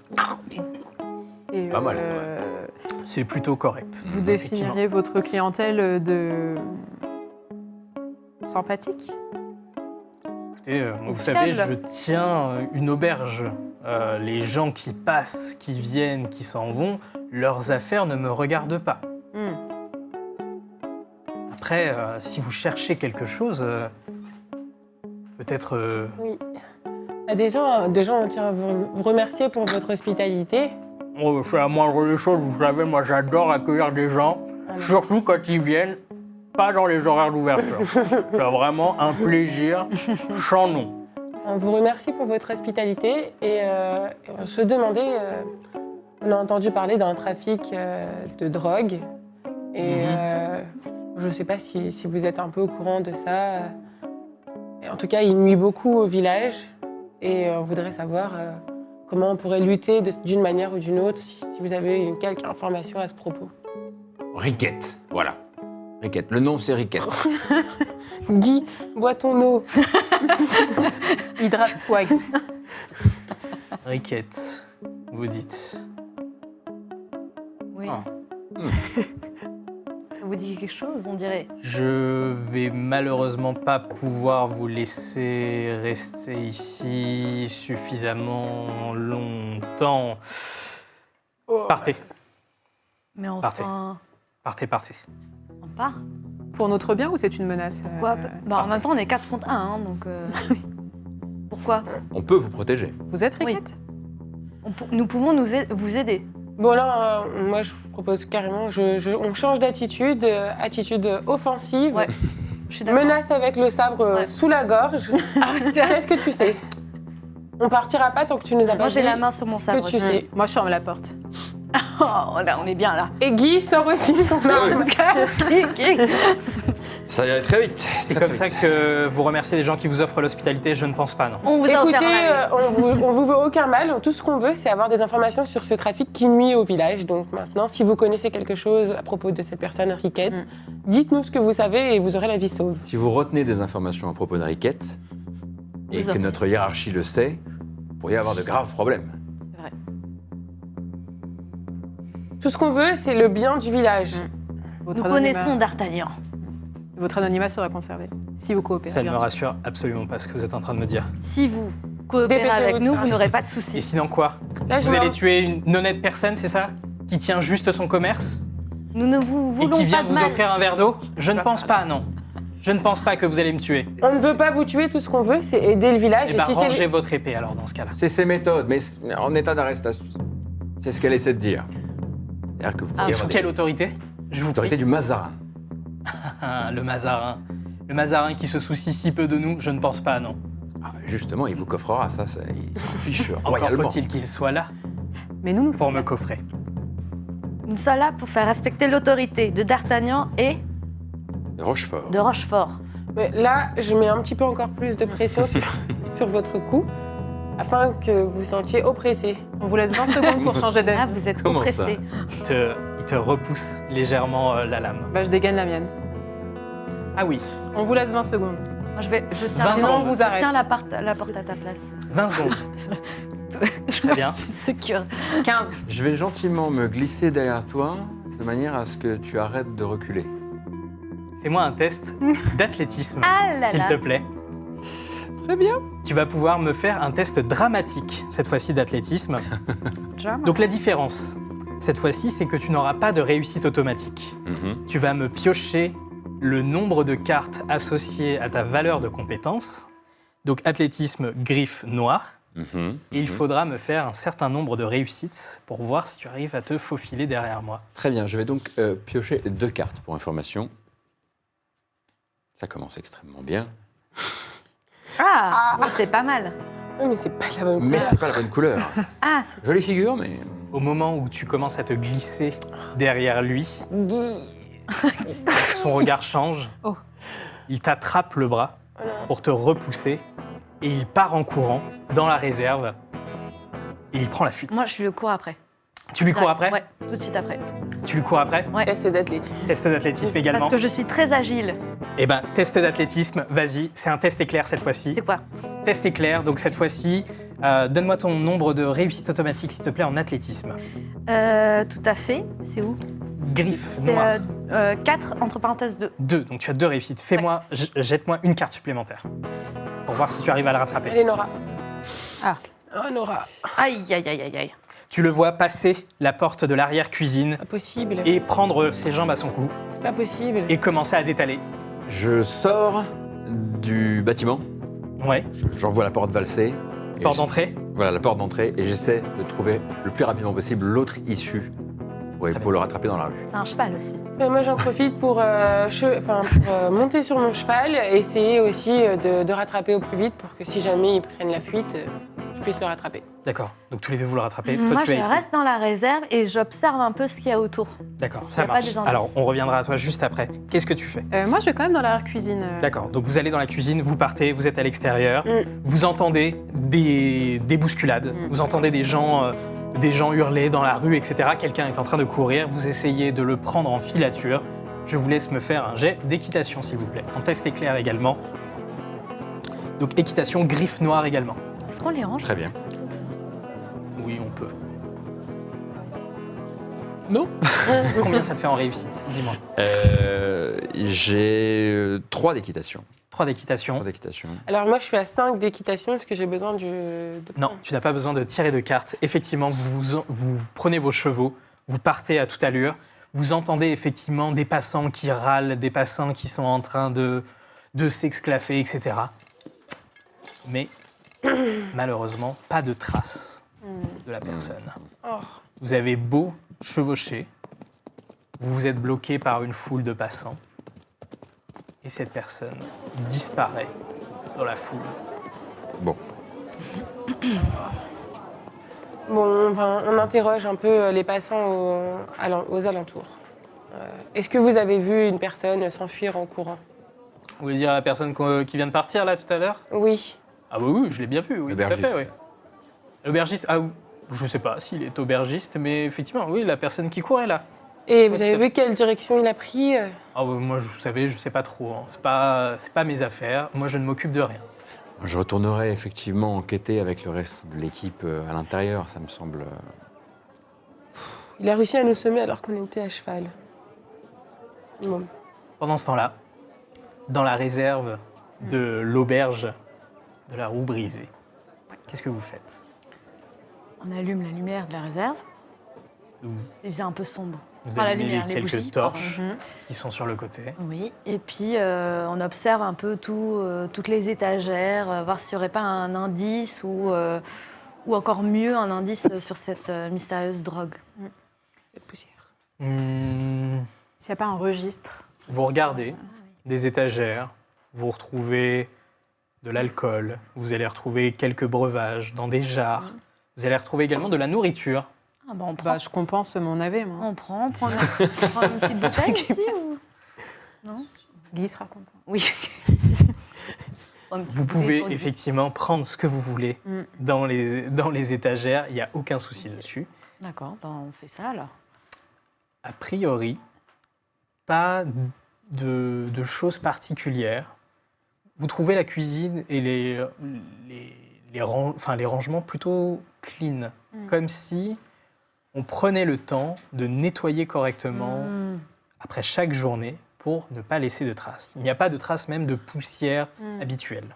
Et, Pas mal, c'est plutôt correct. Vous Effectivement. définiriez votre clientèle de sympathique? Écoutez, moi, vous Fiable. savez, je tiens une auberge. Les gens qui passent, qui viennent, qui s'en vont, leurs affaires ne me regardent pas. Après, si vous cherchez quelque chose, peut-être... Oui. Il y a des gens on tient à vous remercier pour votre hospitalité. Oh, c'est la moindre des choses, vous savez, moi j'adore accueillir des gens, surtout quand ils viennent pas dans les horaires d'ouverture. C'est vraiment un plaisir sans nom. On vous remercie pour votre hospitalité et on se demandait, on a entendu parler d'un trafic de drogue et je ne sais pas si vous êtes un peu au courant de ça. Et en tout cas, il nuit beaucoup au village et on voudrait savoir comment on pourrait lutter d'une manière ou d'une autre si vous avez quelque information à ce propos. Riquette, voilà. Riquette. Le nom, c'est Riquette. Guy, bois ton eau. Hydrate-toi. Riquette, vous dites. Oui. Ah. Ça vous dit quelque chose, on dirait. Je vais malheureusement pas pouvoir vous laisser rester ici suffisamment longtemps. Partez, Mais Partez. enfin, partez. on part. Pour notre bien ou c'est une menace? Pourquoi Bah, en même temps, on est 4 contre 1, hein, donc... Pourquoi On peut vous protéger. Vous êtes Oui. Riquette? Nous pouvons vous aider. Bon là, moi je vous propose carrément, on change d'attitude, attitude offensive, Ouais. Je suis d'accord. menace avec le sabre Ouais. sous la gorge. Qu'est-ce que tu sais? On partira pas tant que tu nous as pas Moi, j'ai dit la main sur mon ce sabre. que tu sais. Moi, je ferme la porte. Oh, là, on est bien, là. Et Guy sort aussi son arme. Ça irait très vite. C'est comme ça que vous remerciez les gens qui vous offrent l'hospitalité? Je ne pense pas, non. On vous a Écoutez, offert un navet. on vous veut aucun mal. Tout ce qu'on veut, c'est avoir des informations sur ce trafic qui nuit au village. Donc maintenant, si vous connaissez quelque chose à propos de cette personne, Riquette, dites-nous ce que vous savez et vous aurez la vie sauve. Si vous retenez des informations à propos de Riquette, et Vous que aurez. notre hiérarchie le sait, vous pourriez avoir de graves problèmes. C'est vrai. Tout ce qu'on veut, c'est le bien du village. Votre Nous anonymat- connaissons D'Artagnan. Votre anonymat sera conservé, si vous coopérez. Ça ne bien me sûr. rassure absolument pas ce que vous êtes en train de me dire. Si vous coopérez Dépêchez-vous avec de nous, parler. vous n'aurez pas de Et soucis. sinon quoi? Là, je Vous vois- allez tuer une honnête personne, c'est ça? Qui tient juste son commerce? Nous ne vous Et voulons qui vient pas de vous mal. offrir un verre d'eau? Je ne pense pas, non. Je ne pense pas que vous allez me tuer. On ne veut pas vous tuer, tout ce qu'on veut, c'est aider le village. Eh ben, si c'est- rangez votre épée alors dans ce cas-là. C'est ses méthodes, mais en état d'arrestation. C'est ce qu'elle essaie de dire. C'est-à-dire que vous Et pouvez sous avoir quelle autorité? Je vous prie. l'autorité du Mazarin. Ah, le Mazarin. Le Mazarin qui se soucie si peu de nous, je ne pense pas, non. Ah, justement, il vous coffrera, ça, il s'en fiche Encore royalement. faut-il qu'il soit là Mais nous pour sommes me là. coffrer. Nous sommes là pour faire respecter l'autorité de D'Artagnan et De Rochefort. de Rochefort. Mais là, je mets un petit peu encore plus de pression sur votre cou, afin que vous sentiez oppressé. On vous laisse 20 secondes pour changer d'avis. Ah, vous êtes Comment oppressé. Il te repousse légèrement la lame. Bah, je dégaine la mienne. Ah oui, On vous laisse 20 secondes. Moi, je 20 tiens, secondes. on vous arrête. je tiens la porte à ta place. 20 secondes. Très bien. Secure. 15. Je vais gentiment me glisser derrière toi, de manière à ce que tu arrêtes de reculer. Fais-moi un test d'athlétisme, Ah là s'il là. te plaît. Très bien. Tu vas pouvoir me faire un test dramatique, cette fois-ci d'athlétisme. Drama. Donc la différence, cette fois-ci, c'est que tu n'auras pas de réussite automatique. Tu vas me piocher le nombre de cartes associées à ta valeur de compétence. Donc athlétisme, griffe, noir. Et il faudra me faire un certain nombre de réussites pour voir si tu arrives à te faufiler derrière moi. Très bien, je vais donc piocher 2 cartes pour information. Ça commence extrêmement bien. Ah, c'est pas mal. Oui, mais c'est pas la bonne Mais couleur. c'est pas la bonne couleur. Ah, Jolie figure, mais... Au moment où tu commences à te glisser derrière lui, son regard change. Oh. Il t'attrape le bras pour te repousser et il part en courant dans la réserve et il prend la fuite. moi, je lui cours après. Tu lui cours après? Ouais, tout de suite après. Tu lui cours après? Test d'athlétisme. Test d'athlétisme également. Parce que je suis très agile. Eh ben, test d'athlétisme, vas-y, c'est un test éclair cette fois-ci. C'est quoi? Test éclair, donc cette fois-ci, donne-moi ton nombre de réussites automatiques, s'il te plaît, en athlétisme. Tout à fait. C'est où? Griffe, C'est noir. 4, entre parenthèses 2. 2, donc tu as 2 réussites. Fais-moi, jette-moi une carte supplémentaire pour voir si tu arrives à la rattraper. Allez, Nora. Ah. Oh, Nora. Aïe, aïe, aïe, aïe, aïe. Tu le vois passer la porte de l'arrière-cuisine Pas possible. et prendre ses jambes à son cou C'est pas possible. et commencer à détaler. Je sors du bâtiment, Ouais, j'envoie la porte valser. et porte je- d'entrée. Voilà, la porte d'entrée, et j'essaie de trouver le plus rapidement possible l'autre issue pour le rattraper dans la rue. T'as un cheval aussi. Mais moi, j'en profite pour, monter sur mon cheval et essayer aussi de rattraper au plus vite pour que si jamais ils prennent la fuite, je puisse le rattraper. D'accord, donc tous les deux vous le rattrapez. Moi, tu je es ici. reste dans la réserve et j'observe un peu ce qu'il y a autour. D'accord, y ça a pas marche. des indices. Alors, on reviendra à toi juste après. Qu'est-ce que tu fais? Moi, je vais quand même dans la cuisine. D'accord, donc vous allez dans la cuisine, vous partez, vous êtes à l'extérieur, vous entendez des bousculades, vous entendez des gens hurler dans la rue, etc. Quelqu'un est en train de courir, vous essayez de le prendre en filature. Je vous laisse me faire un jet d'équitation, s'il vous plaît. En test éclair également. Donc équitation, griffe noire également. Est-ce qu'on les range? Très bien. Oui, on peut. Non. Combien ça te fait en réussite? Dis-moi. J'ai 3 d'équitation. 3 d'équitation. 3 d'équitation. Alors moi, je suis à 5 d'équitation. Est-ce que j'ai besoin de Non, tu n'as pas besoin de tirer de cartes. Effectivement, vous prenez vos chevaux, vous partez à toute allure. Vous entendez effectivement des passants qui râlent, des passants qui sont en train de s'exclaffer, etc. Mais malheureusement, pas de traces de la personne. Oh. Vous avez beau chevaucher, vous vous êtes bloqué par une foule de passants. Et cette personne disparaît dans la foule. Bon. Bon, on interroge un peu les passants aux alentours. Est-ce que vous avez vu une personne s'enfuir en courant? Vous voulez dire la personne qui vient de partir là tout à l'heure? Oui. Ah oui, oui, je l'ai bien vu, oui, tout à L'aubergiste. fait, oui. L'aubergiste, ah, je ne sais pas s'il est aubergiste, mais effectivement, oui, la personne qui courait là. Et vous avez vu quelle direction il a pris? Ah, moi, vous savez, je sais pas trop. Hein. C'est pas mes affaires. Moi, je ne m'occupe de rien. Je retournerai effectivement enquêter avec le reste de l'équipe à l'intérieur, ça me semble... Il a réussi à nous semer alors qu'on était à cheval. Bon. Pendant ce temps-là, dans la réserve de l'auberge de la roue brisée, qu'est-ce que vous faites? On allume la lumière de la réserve. Vous Il faisait un peu sombre. Vous Ah, la allumez lumière, les les quelques bougies, torches Mhm. qui sont sur le côté. Oui, et puis on observe un peu toutes les étagères, voir s'il n'y aurait pas un indice ou encore mieux un indice sur cette mystérieuse drogue. Cette poussière. Hmm, S'il n'y a pas un registre. Vous regardez des étagères, vous retrouvez de l'alcool, vous allez retrouver quelques breuvages dans des jarres, vous allez retrouver également de la nourriture. Ah bah on prend, Bah, je compense mon AV, moi. on prend une petite bouteille aussi ou... Non. Guy sera content. Oui. Prends une petite Vous bouteille pouvez pour Guy. effectivement prendre ce que vous voulez Mm. dans les étagères, il n'y a aucun souci dessus. D'accord, bah on fait ça alors. A priori, pas de choses particulières. Vous trouvez la cuisine et les rangements plutôt clean, comme si on prenait le temps de nettoyer correctement Mm. après chaque journée pour ne pas laisser de traces. Il n'y a pas de traces même de poussière habituelle.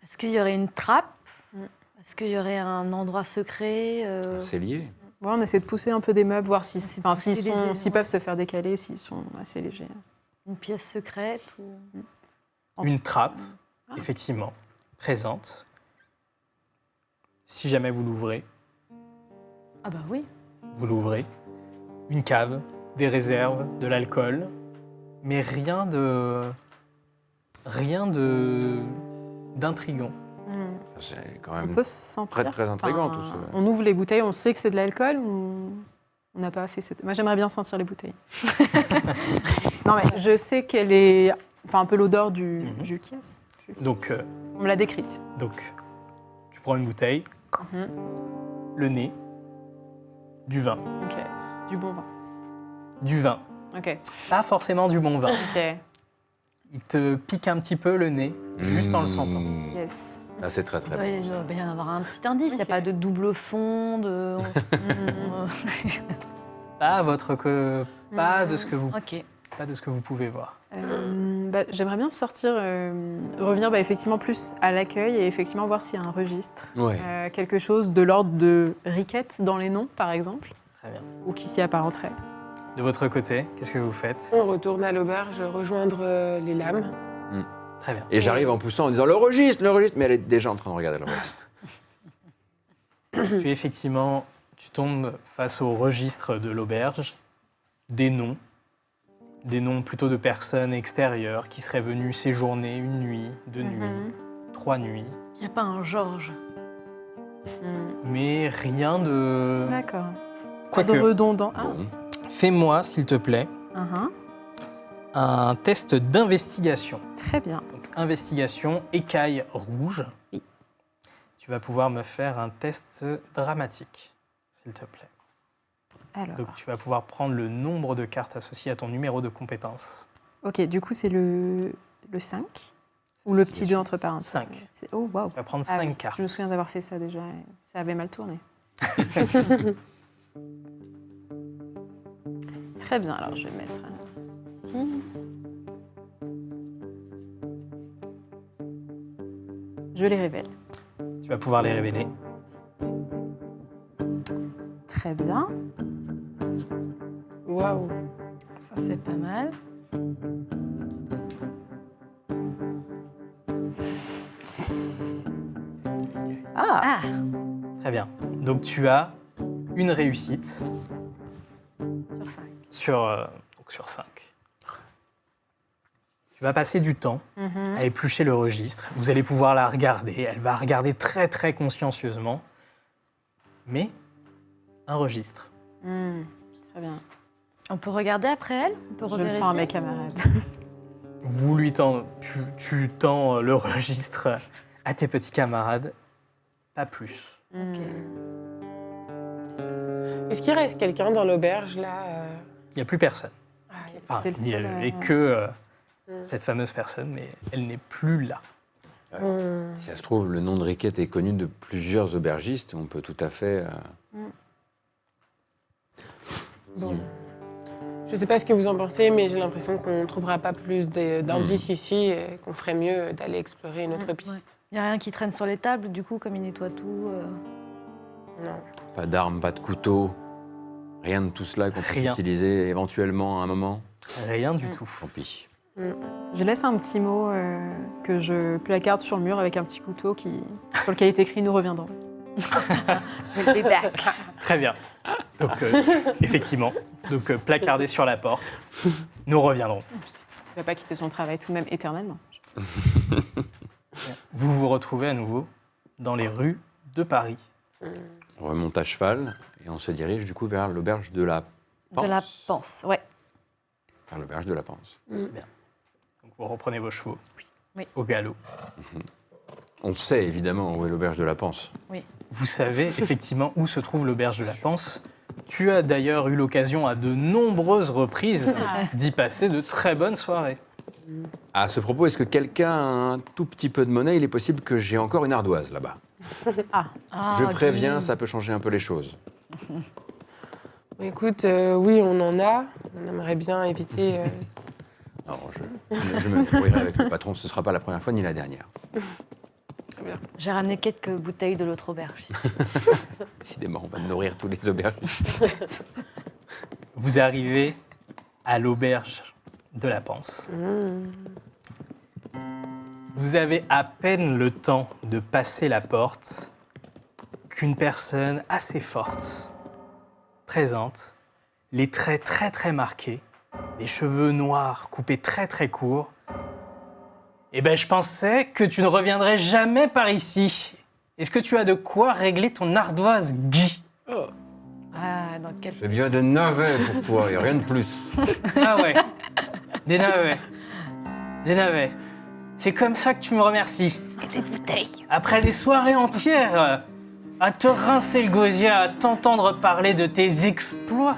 Est-ce qu'il y aurait une trappe Mm. Est-ce qu'il y aurait un endroit secret C'est lié. Ouais, on essaie de pousser un peu des meubles, voir s'ils Pousser des éléments. peuvent se faire décaler, s'ils sont assez légers. Une pièce secrète ou... Une trappe, effectivement, présente. Si jamais vous l'ouvrez, Ah bah oui. vous l'ouvrez. Une cave, des réserves, de l'alcool, mais rien d'intrigant. C'est quand On même peut se sentir. très, très intriguant, tout ça. On ouvre les bouteilles, on sait que c'est de l'alcool ou on n'a pas fait cette. Moi, j'aimerais bien sentir les bouteilles. Non, mais je sais qu'elle est. Enfin, un peu l'odeur du caisse. Donc, On me l'a décrite. tu prends une bouteille, Mhm. le nez, du vin. Ok. Du bon vin. Du vin. Ok. Pas forcément du bon vin. Ok. Il te pique un petit peu le nez, juste en le sentant. Yes. Là, c'est très, très Il bon. doit bien y avoir un petit indice. Il n'y a Ok. pas de double fond, de... Pas pas de ce que vous, Ok. pas de ce que vous pouvez voir. J'aimerais bien sortir, revenir effectivement plus à l'accueil et effectivement voir s'il y a un registre. Ouais. Quelque chose de l'ordre de riquette dans les noms, par exemple, Très bien. ou qui s'y apparenterait. De votre côté, qu'est-ce que vous faites? On retourne à l'auberge rejoindre les lames. Très bien. Et j'arrive en poussant en disant le registre, mais elle est déjà en train de regarder le registre. Tu tombes face au registre de l'auberge, des noms plutôt de personnes extérieures qui seraient venues séjourner une nuit, 2 nuits, 3 nuits, Il n'y a pas un Georges. mais rien de... D'accord. Pas de Quoique, redondant. Ah. Bon. fais-moi, s'il te plaît, un test d'investigation. Très bien. Donc, investigation, écaille rouge. Oui. Tu vas pouvoir me faire un test dramatique, s'il te plaît. Alors. Donc, tu vas pouvoir prendre le nombre de cartes associées à ton numéro de compétence. Ok, du coup, c'est le 5 ou le petit 2 entre parenthèses. 5. Oh, waouh. Tu vas prendre Ah 5 oui, cartes. Je me souviens d'avoir fait ça déjà. Et ça avait mal tourné. Très bien, alors je vais mettre ici. Je les révèle. Tu vas pouvoir les révéler. Très bien. Waouh. Ça, c'est pas mal. Ah, Ah, Très bien. Donc, tu as une réussite sur 5. sur 5. Tu vas passer du temps à éplucher le registre. Vous allez pouvoir la regarder. Elle va regarder très, très consciencieusement. Mais un registre. très bien. On peut regarder après elle On peut Je le tends à mes camarades. Vous lui tu tends le registre à tes petits camarades. Pas plus. Est-ce qu'il reste quelqu'un dans l'auberge là Il n'y a plus personne. Enfin, C'était le il n'y seul, avait que cette fameuse personne, mais elle n'est plus là. Si ça se trouve, le nom de Riquette est connu de plusieurs aubergistes. On peut tout à fait... Bon. Je ne sais pas ce que vous en pensez, mais j'ai l'impression qu'on ne trouvera pas plus d'indices ici et qu'on ferait mieux d'aller explorer une autre piste. Il n'y a rien qui traîne sur les tables, du coup, comme il nettoie tout. Non. Pas d'armes, pas de couteau. Rien de tout cela qu'on peut Rien. utiliser éventuellement à un moment. Rien du tout. Tant pis. Je laisse un petit mot que je placarde sur le mur avec un petit couteau sur lequel est écrit « Nous reviendrons We'll be back. Très bien. Donc, effectivement, donc, placardé sur la porte, nous reviendrons. ». Il ne va pas quitter son travail tout de même éternellement. Vous vous retrouvez à nouveau dans les rues de Paris. On remonte à cheval et on se dirige du coup vers l'auberge de la Panse. De la panse, ouais. Vers l'auberge de la Panse. Donc, vous reprenez vos chevaux Oui. au galop. On sait évidemment où est l'auberge de la Panse. Vous savez effectivement où se trouve l'auberge de la Panse. Tu as d'ailleurs eu l'occasion à de nombreuses reprises d'y passer de très bonnes soirées. À ce propos, est-ce que quelqu'un a un tout petit peu de monnaie? Il est possible que j'ai encore une ardoise là-bas. Ah, Je préviens, Guy. ça peut changer un peu les choses. Écoute, oui, on en a. On aimerait bien éviter. Non, je me débrouillerai avec le patron, ce ne sera pas la première fois ni la dernière. J'ai ramené quelques bouteilles de l'autre auberge. Décidément, on va nourrir tous les auberges. Vous arrivez à l'auberge de la Panse. Vous avez à peine le temps de passer la porte qu'une personne assez forte présente, les traits très très marqués, les cheveux noirs coupés très très courts. Eh ben, je pensais que tu ne reviendrais jamais par ici. Est-ce que tu as de quoi régler ton ardoise, Guy? Ah, dans quel... J'ai besoin de navets pour toi, et rien de plus. Ah ouais, des navets. Des navets. C'est comme ça que tu me remercies. Des bouteilles. Après des soirées entières à te rincer le gosier, à t'entendre parler de tes exploits.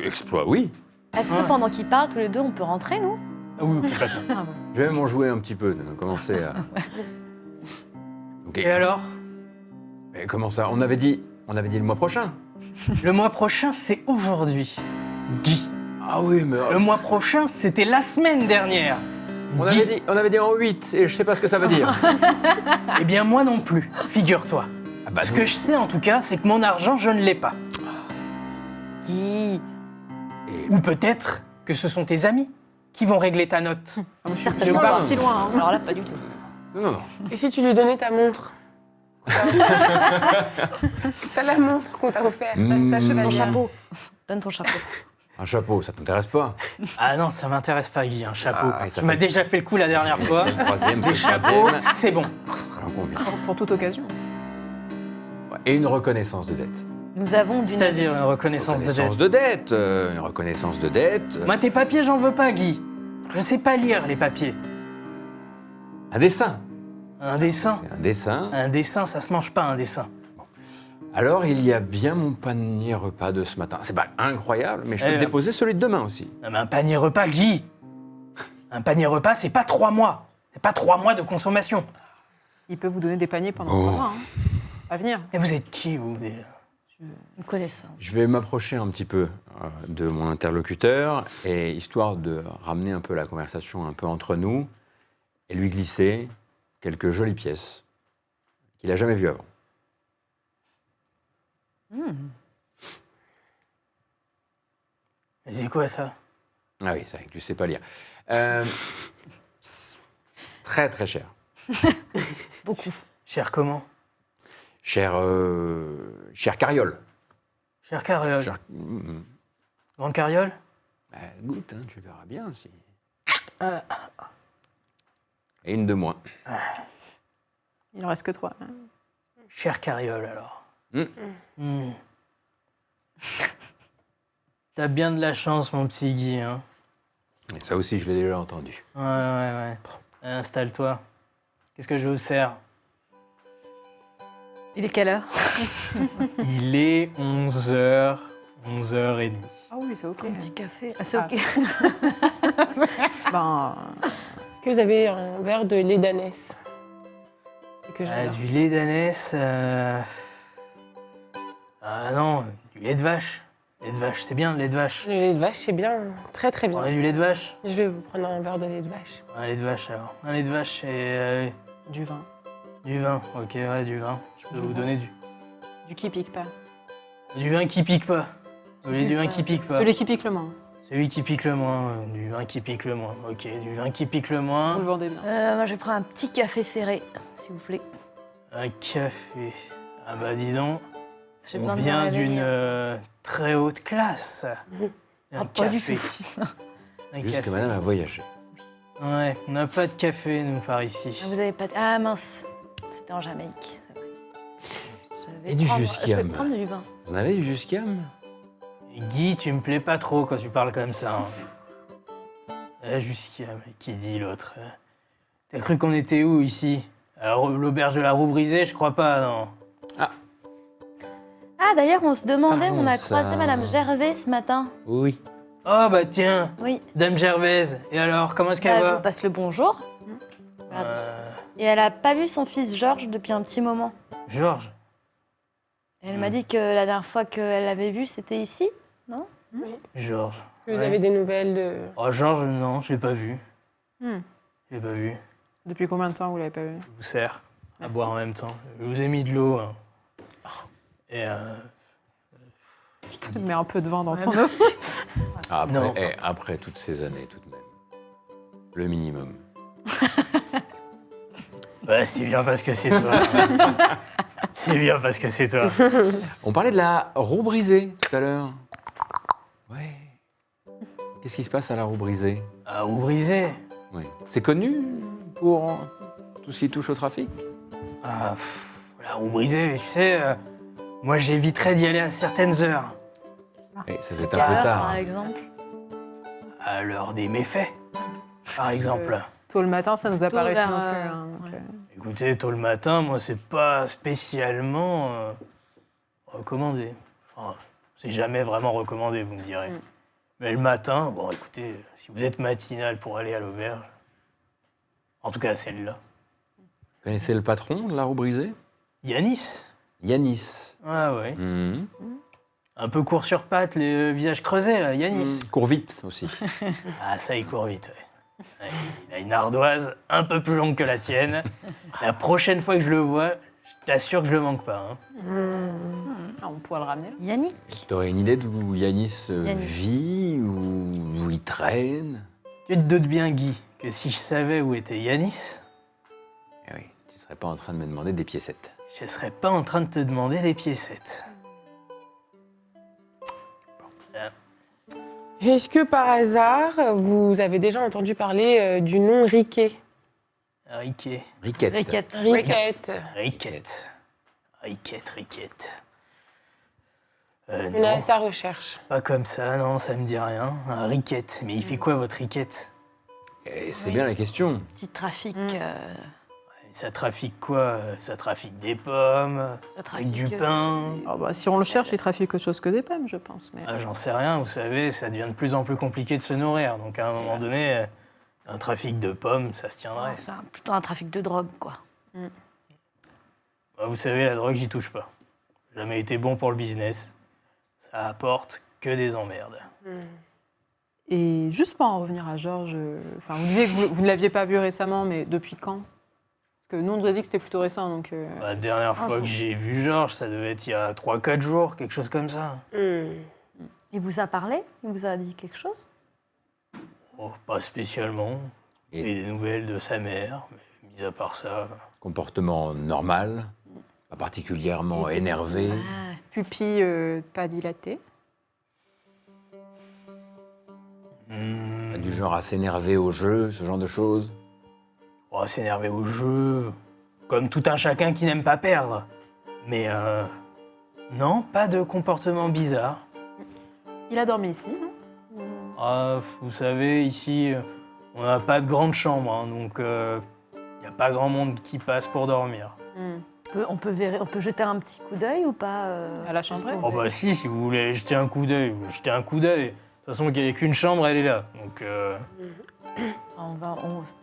Exploit, oui. Est-ce Ouais. que pendant qu'ils parlent, tous les deux, on peut rentrer, nous? Ah oui, complètement. Ah bon. Je vais m'en jouer un petit peu, de commencer à... Ok. Et alors? Mais comment ça? On avait dit le mois prochain. Le mois prochain, c'est aujourd'hui. Guy. Ah oui, mais... Le mois prochain, c'était la semaine dernière. On Guy. avait dit en 8, et je sais pas ce que ça veut dire. Eh bien, moi non plus, figure-toi. Ah bah, Ce que je sais, en tout cas, c'est que mon argent, je ne l'ai pas. Guy. Ou peut-être que ce sont tes amis qui vont régler ta note. Certainement pas. parti loin. hein. Alors là, pas du tout. Non. Et si tu lui donnais ta montre? T'as la montre qu'on t'a offerte, ta Ton chevalière. chapeau. Donne ton chapeau. Un chapeau, ça t'intéresse pas? Ah non, ça m'intéresse pas, Guy, un chapeau. Ah, et ça tu m'as fait- déjà fait le coup la dernière fois. C'est le troisième, c'est Des le chapeaux, troisième. c'est bon. J'en conviens. Pour toute occasion. Ouais, et une reconnaissance de dette. Nous avons d'une... C'est-à-dire une reconnaissance de dette. Une reconnaissance de dette. Moi, tes papiers, j'en veux pas, Guy. Je sais pas lire les papiers. Un dessin. Un dessin. C'est un dessin. Un dessin, ça se mange pas, un dessin. Alors, il y a bien mon panier repas de ce matin. C'est pas incroyable, mais je peux Eh, te déposer celui de demain aussi. Non, mais un panier repas, Guy. Un panier repas, c'est pas 3 mois. C'est pas 3 mois de consommation. Il peut vous donner des paniers pendant 3 mois. À venir. Et vous êtes qui, vous déjà? Une connaissance. Je vais m'approcher un petit peu de mon interlocuteur, et histoire de ramener un peu la conversation un peu entre nous, et lui glisser quelques jolies pièces qu'il n'a jamais vues avant. Mais c'est quoi ça? Ah oui, c'est vrai que tu sais pas lire. Très très cher. Beaucoup. Cher comment? Cher carriole. Cher carriole. Cher- Grande carriole? Bah, goûte, hein, tu verras bien si. Ah. Et une de moins. Il en reste que 3. Cher carriole, alors. Hmm. T'as bien de la chance, mon petit Guy, hein? Et ça aussi, je l'ai déjà entendu. Ouais. Installe-toi. Qu'est-ce que je vous sers? Il est quelle heure? Il est 11h, 11h30. Ah oui, c'est OK. Un petit café. Ah, c'est Ah. ok. Ben, Est-ce que vous avez un verre de lait d'ânesse? C'est que j'adore. Du lait d'ânesse. Ah non, du lait de vache. Lait de vache, c'est bien, le lait de vache. Le lait de vache, c'est bien, très très On a bien. du lait de vache? Je vais vous prendre un verre de lait de vache. Un lait de vache alors. Un lait de vache et du vin. du vin. Ok, ouais, du vin. Je peux vous donner Du qui pique pas. Du vin qui pique pas. Vous voulez du vin qui pique pas? Celui qui pique le moins. Celui qui pique le moins. Du vin qui pique le moins. Ok, du vin qui pique le Vous moins. le vendez bien. Moi, je prends un petit café serré, s'il vous plaît. Un café. Ah bah dis donc, J'ai on besoin de me vient réveiller. d'une très haute classe. Un pas du café. Un Juste café. que madame a voyagé. Ouais, on n'a pas de café, nous, par ici. Ah, vous avez pas de... Ah mince, c'était en Jamaïque, c'est vrai. Et du Je vais Jusquiam. prendre du vin. Vous en avez du Jusquiam? Guy, tu me plais pas trop quand tu parles comme ça. Jusqu'à... Mais qui dit l'autre? T'as cru qu'on était où, ici? Alors, l'auberge de la roue brisée, je crois pas, non. Ah d'ailleurs, on se demandait, Pardon, on a ça- croisé Madame Gervais ce matin. Oui. Oh, bah tiens, Oui. Dame Gervaise. Et alors, comment est-ce qu'elle Elle va? vous passe le bonjour. Regarde. Et elle a pas vu son fils Georges depuis un petit moment. Georges. Elle m'a dit que la dernière fois qu'elle l'avait vu, c'était ici. Georges. Vous Ouais. avez des nouvelles de... Oh, Georges, non, je l'ai pas vu. Hmm. Je l'ai pas vu. Depuis combien de temps vous l'avez pas vu? Je vous sers à Merci. boire en même temps. Je vous ai mis de l'eau. Hein. Et Je te mets un peu de vin dans ton Ouais. eau. Après, Non. après toutes ces années, tout de même. Le minimum. bah, c'est bien parce que c'est toi. C'est bien parce que c'est toi. On parlait de la roue brisée tout à l'heure. Ouais. Qu'est-ce qui se passe à la roue brisée? Ah, vous brisez. Oui. C'est connu pour tout ce qui touche au trafic? Ah, la roue brisée, tu sais, moi j'éviterais d'y aller à certaines heures. Et ça, c'est un peu Quelle heure, tard. par exemple. À l'heure des méfaits, par exemple. Tôt le matin, ça nous a Tôt pas réussi vers, non plus. hein, donc, ouais. Écoutez, tôt le matin, moi c'est pas spécialement recommandé. Enfin, c'est jamais vraiment recommandé, vous me direz. Mm. Mais le matin, bon écoutez, si vous êtes matinal pour aller à l'auberge, en tout cas celle-là. Vous connaissez le patron de la roue brisée? Yanis. Yanis. Ah ouais. Mhm. Un peu court sur pattes, le visage creusé, là, Yanis. Il court vite aussi. Ah, ça, il court vite, ouais. Ouais, il a une ardoise un peu plus longue que la tienne. La prochaine fois que je le vois, je t'assure que je le manque pas. Hein. Ah, on pourra le ramener. Yannick. Tu aurais une idée d'où Yanis Yanis. vit ou d'où il traîne? Tu te doutes bien, Guy, que si je savais où était Yanis, Eh oui, tu serais pas en train de me demander des piécettes. je serais pas en train de te demander des piécettes. Est-ce que par hasard, vous avez déjà entendu parler du nom Riquet? Riquet. Riquette. Riquette. Riquette. Riquette. Riquette, Riquette. On est Non, à sa recherche. pas comme ça, non, ça me dit rien. Un Riquette. Mais il fait quoi, votre Riquette? Et c'est Oui. bien la question. Petit trafic. Ça trafique quoi? Ça trafique des pommes, Ça avec du trafique, pain. Ah bah, si on le cherche, il trafique autre chose que des pommes, je pense. Mais... Ah, j'en sais rien, vous savez, ça devient de plus en plus compliqué de se nourrir. Donc à un moment donné, un trafic de pommes, ça se tiendrait. C'est plutôt un trafic de drogue, quoi. Bah, vous savez, la drogue, j'y touche pas. Jamais été bon pour le business. Ça apporte que des emmerdes. Et juste pour en revenir à Georges, enfin, vous disiez que vous ne l'aviez pas vu récemment, mais depuis quand? Parce que nous, on nous a dit que c'était plutôt récent, donc... Bah, la dernière fois que j'ai vu Georges, ça devait être il y a 3-4 jours, quelque chose comme ça. Il vous a parlé? Il vous a dit quelque chose? Oh, pas spécialement. Et- Et des nouvelles de sa mère, mais mis à part ça. Comportement normal, pas particulièrement énervé. Ah, Pupille pas dilatée. Hmm, Pas du genre à s'énerver au jeu, ce genre de choses. oh, s'énerver au jeu, comme tout un chacun qui n'aime pas perdre. Mais non, pas de comportement bizarre. Il a dormi ici, non? Ah, vous savez, ici, on n'a pas de grande chambre, hein, donc il n'y a pas grand monde qui passe pour dormir. on peut jeter un petit coup d'œil ou pas À la chambrée? Oh bah si vous voulez aller jeter un coup d'œil, vous jetez un coup d'œil. De toute façon, il n'y a qu'une chambre, elle est là. Donc,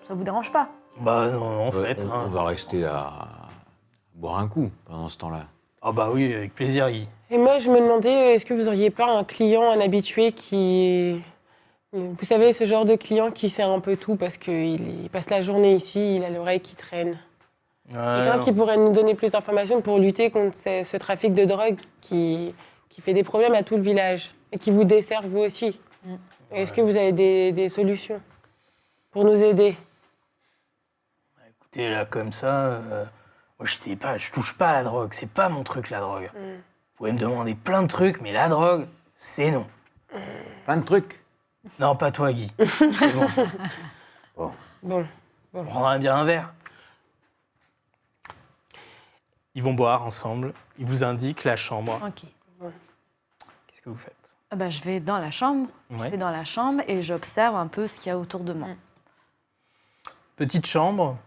Ça vous dérange pas? bah non, en fait. on, hein. on va rester à boire un coup pendant ce temps-là. Ah bah oui, avec plaisir, Guy. Et moi, je me demandais, est-ce que vous auriez pas un client, un habitué qui... Vous savez, ce genre de client qui sait un peu tout parce qu'il passe la journée ici, il a l'oreille qui traîne. Quelqu'un qui pourrait nous donner plus d'informations pour lutter contre ce trafic de drogue qui fait des problèmes à tout le village et qui vous dessert vous aussi. Est-ce que vous avez des solutions pour nous aider? Écoutez, là, comme ça, moi, je touche pas à la drogue. C'est pas mon truc, la drogue. Vous pouvez me demander plein de trucs, mais la drogue, c'est non. Plein de trucs. Non, pas toi, Guy. C'est bon. Bon. On prendra bien un verre. Ils vont boire ensemble. Ils vous indiquent la chambre. Ok. Qu'est-ce que vous faites? Ah bah, je vais dans la chambre. Ouais. Je vais dans la chambre et j'observe un peu ce qu'il y a autour de moi. Petite chambre,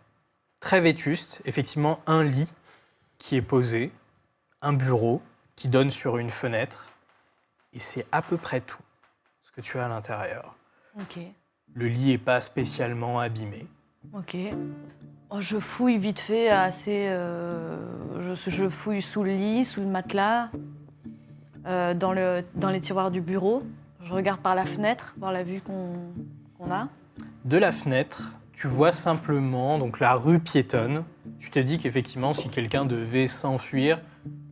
très vétuste. Effectivement, un lit qui est posé, un bureau qui donne sur une fenêtre. Et c'est à peu près tout ce que tu as à l'intérieur. Ok. Le lit n'est pas spécialement abîmé. Ok. Oh, je fouille vite fait, assez. Je fouille sous le lit, sous le matelas, dans les tiroirs du bureau. Je regarde par la fenêtre, voir la vue qu'on a. De la fenêtre, tu vois simplement donc, la rue piétonne. Tu te dis qu'effectivement, si quelqu'un devait s'enfuir,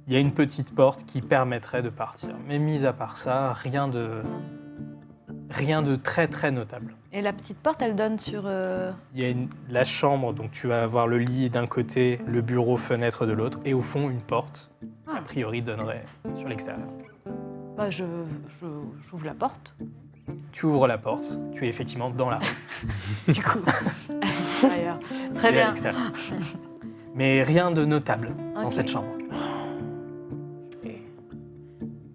il y a une petite porte qui permettrait de partir. Mais mis à part ça, rien de très très notable. Et la petite porte, elle donne sur. Il y a la chambre, donc tu vas avoir le lit d'un côté, le bureau, fenêtre de l'autre, et au fond, une porte qui, a priori, donnerait sur l'extérieur. Bah, j'ouvre la porte. Tu ouvres la porte, tu es effectivement dans la rue. Du coup, à l'extérieur. Très Tu es à bien. l'extérieur. Mais rien de notable dans Ok. cette chambre.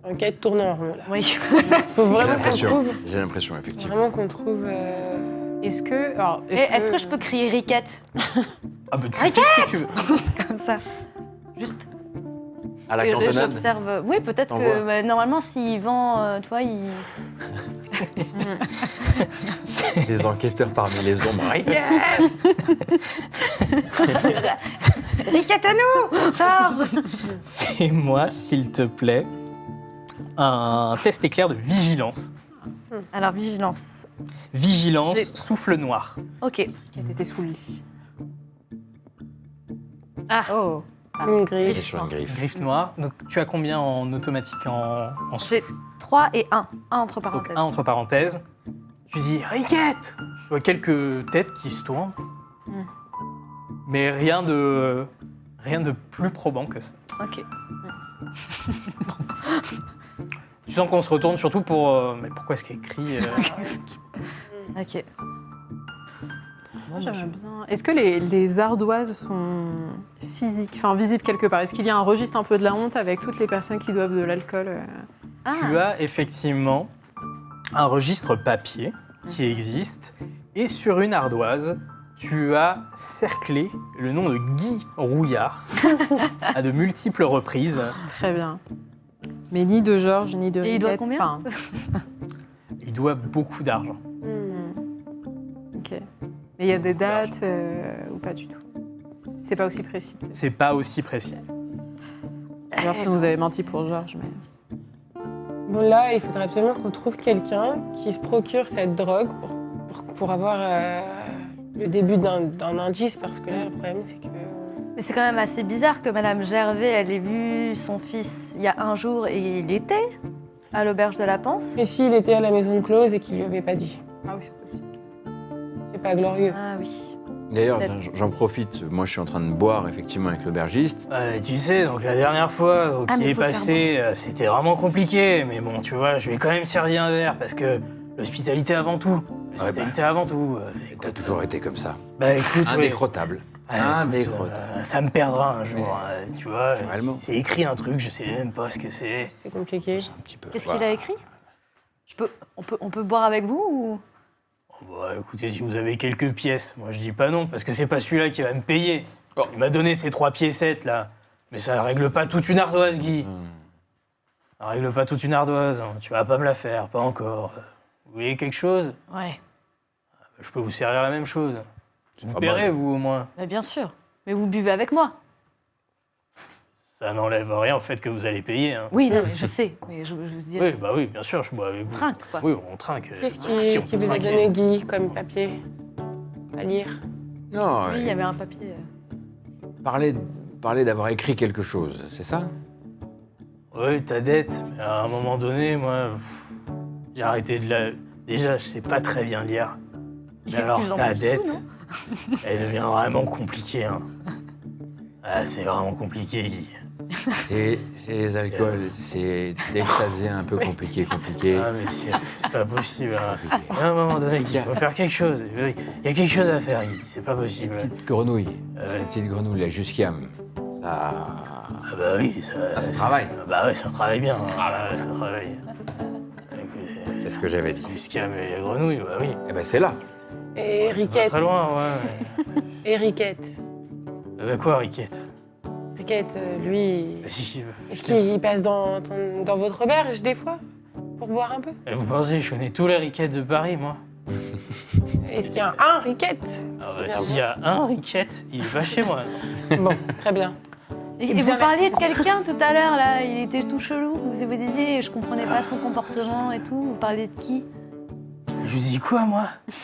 Enquête tourne en rond, là. Oui. Faut J'ai vraiment qu'on l'impression. trouve... J'ai l'impression, effectivement. Vraiment qu'on trouve... Est-ce que... Alors, Est-ce que je peux crier Riquette Ah bah tu fais ce que tu veux. comme ça? Juste. À la Et cantonade. j'observe. Oui, peut-être T'en que vois. bah, normalement, s'il vend, tu vois, il. Des enquêteurs parmi les ombres. Riquette à nous! Charge! Fais-moi, s'il te plaît, un test éclair de vigilance. Alors, vigilance. Vigilance, J'ai- souffle noir. Ok. qui était sous le lit. Ah, Oh. Une grille. Et sur une griffe. Griffe noire. Donc tu as combien en automatique en j'ai souffle? 3 et 1. 1 entre Donc parenthèses. un entre parenthèses. Tu dis Riquette. Tu vois quelques têtes qui se tournent. Mais rien de plus probant que ça. Ok. Tu sens qu'on se retourne surtout pour... mais pourquoi est-ce qu'il écrit Ok. Moi, j'aimerais bien. Est-ce que les ardoises sont physiques, enfin visibles quelque part? Est-ce qu'il y a un registre un peu de la honte avec toutes les personnes qui doivent de l'alcool Ah. Tu as effectivement un registre papier qui existe et sur une ardoise, tu as cerclé le nom de Guy Rouillard à de multiples reprises. Très bien. Mais ni de Georges, ni de Et il doit Riquette, combien enfin, Il doit beaucoup d'argent. ok. Mais il y a des Beaucoup d'argent. dates ou pas du tout? C'est pas aussi précis. peut-être. C'est pas aussi précis. Alors si vous avez menti pour Georges, mais... Bon, là, il faudrait absolument qu'on trouve quelqu'un qui se procure cette drogue pour avoir le début d'un indice, parce que là, le problème, c'est que... Mais c'est quand même assez bizarre que Madame Gervais, elle ait vu son fils il y a un jour et il était à l'auberge de la Panse. Mais s'il était à la maison close et qu'il lui avait pas dit, Ah oui, c'est possible. c'est pas glorieux. Ah oui. D'ailleurs, Peut-être. j'en profite. Moi, je suis en train de boire, effectivement, avec l'aubergiste. Tu sais, donc la dernière fois Ah, mais qu'il est faut le passé, c'était vraiment compliqué. Mais bon, tu vois, je lui ai quand même servi un verre parce que l'hospitalité avant tout. L'hospitalité avant tout. T'as toujours été comme ça. Bah écoute, ouais. Indécrottable. Ouais, écoute, Indécrottable. ça me perdra un jour, tu vois. Naturellement. C'est écrit un truc, je sais même pas ce que c'est. C'est compliqué. C'est un petit peu. Qu'est-ce qu'il a écrit? On peut boire avec vous ou... Oh, bah écoutez, si vous avez quelques pièces, moi je dis pas non, parce que c'est pas celui-là qui va me payer. Oh. Il m'a donné ces 3 piécettes là. Mais ça règle pas toute une ardoise, Guy. Ça règle pas toute une ardoise, hein. Tu vas pas me la faire, pas encore. Vous voulez quelque chose? Ouais. Je peux vous servir la même chose. Vous pas paierez, mal. vous, au moins. Bah, bien sûr. Mais vous buvez avec moi. Ça n'enlève rien au fait que vous allez payer. Hein. Oui, non, mais je sais. Mais je vous dis, Oui, bah oui, bien sûr, je bois avec vous. trinque, quoi. Oui, on trinque. Qu'est-ce Si, on qui peut vous a trinquer. donné Guy comme papier à lire? Non, Oui, il y avait un papier. parler d'avoir écrit quelque chose, c'est ça? Oui, ta dette, mais à un moment donné, moi, j'ai arrêté de la... Déjà, je sais pas très bien lire. Il Mais fait alors, plus en ta plus, dette, elle devient vraiment compliquée. Hein. Ah, c'est vraiment compliqué, Guy. C'est les alcools, c'est dès que ça devient un peu compliqué. Ah, mais c'est pas possible. Hein. À un moment donné, Guy, il faut faire quelque chose. Il y a quelque chose à faire, Guy. C'est pas possible. Petite grenouille, la petite grenouille, la Jusquiam, ça... Ah bah oui, ça travaille. Ah bah oui, ça travaille bien. Hein. Ah, ça travaille. C'est ce que j'avais dit. Jusqu'à mes grenouilles, bah oui. Eh ben c'est là. Et C'est pas Riquette. très loin, ouais. Et Riquette. Bah quoi, Riquette? Riquette, lui, Bah, si, est-ce qu'il passe dans votre auberge des fois pour boire un peu? Vous pensez, je connais tous les Riquettes de Paris, moi. Est-ce qu'il y a un Riquette? Ah bah, s'il y a un Riquette, il va chez moi. Bon, très bien. Et bien, vous parliez merci. de quelqu'un tout à l'heure, là, il était tout chelou. Vous disiez, je comprenais pas son comportement et tout. Vous parliez de qui? Je vous dis quoi, moi?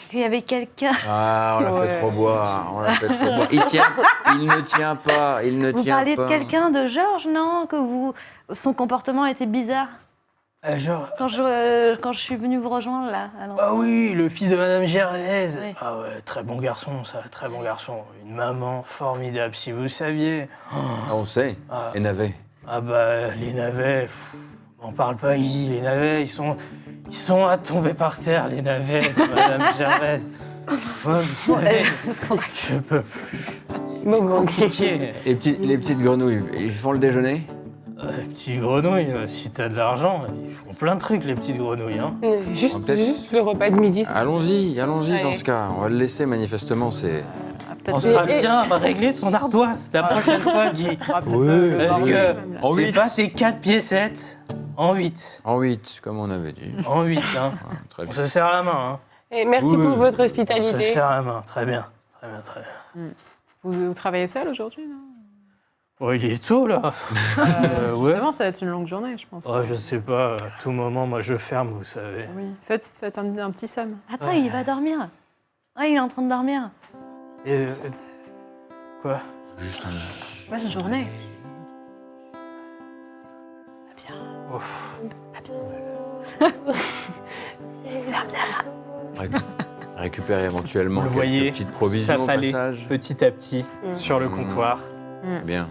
Qu'il y avait quelqu'un. Ah, on l'a Ouais. fait trop boire, on l'a fait trop boire. Il ne tient pas, il ne Vous tient parliez pas. de quelqu'un, de Georges, non? Son comportement était bizarre. Genre... Quand je suis venue vous rejoindre, là. Ah oui, le fils de Madame Gervaise. Oui. Ah ouais, très bon garçon, ça, très bon garçon. Une maman formidable, si vous saviez. Ah, on sait, Ah, et navets. ah bah, les navets, m'en parle pas, Guy. Les navets, ils sont à tomber par terre, les navets de Madame Gervaise. Moi, vous savez, je peux plus. Bon, bon, ok. Compliqué. Les petites grenouilles, ils font le déjeuner? Les petites grenouilles, si t'as de l'argent, ils font plein de trucs, les petites grenouilles. Hein. Juste, Peut-être- juste le repas de midi. Allons-y dans Ouais. ce cas. On va le laisser, manifestement, c'est... On sera Et- bien régler ton ardoise la prochaine fois, Guy. Parce oui. que En c'est 8. pas tes 4 piécettes, en 8. En 8, comme on avait dit. En 8, hein. Ah, très On bien. se serre la main, hein. Et merci Oui. pour votre On se hospitalité. serre la main, très bien. Très bien, très bien. Vous travaillez seul aujourd'hui, non? Oh, il est tôt, là. Ouais. Justement, ça va être une longue journée, je pense. Oh, je sais pas, à tout moment, moi, je ferme, vous savez. Oui. Faites un petit somme. Attends, il va dormir. Ah, il est en train de dormir. Et, quoi? Juste un... Bonne journée. Ouf. Récupérer éventuellement Vous le quelques voyez, petites provisions ça au fallait passage. petit à petit sur le comptoir. Bien.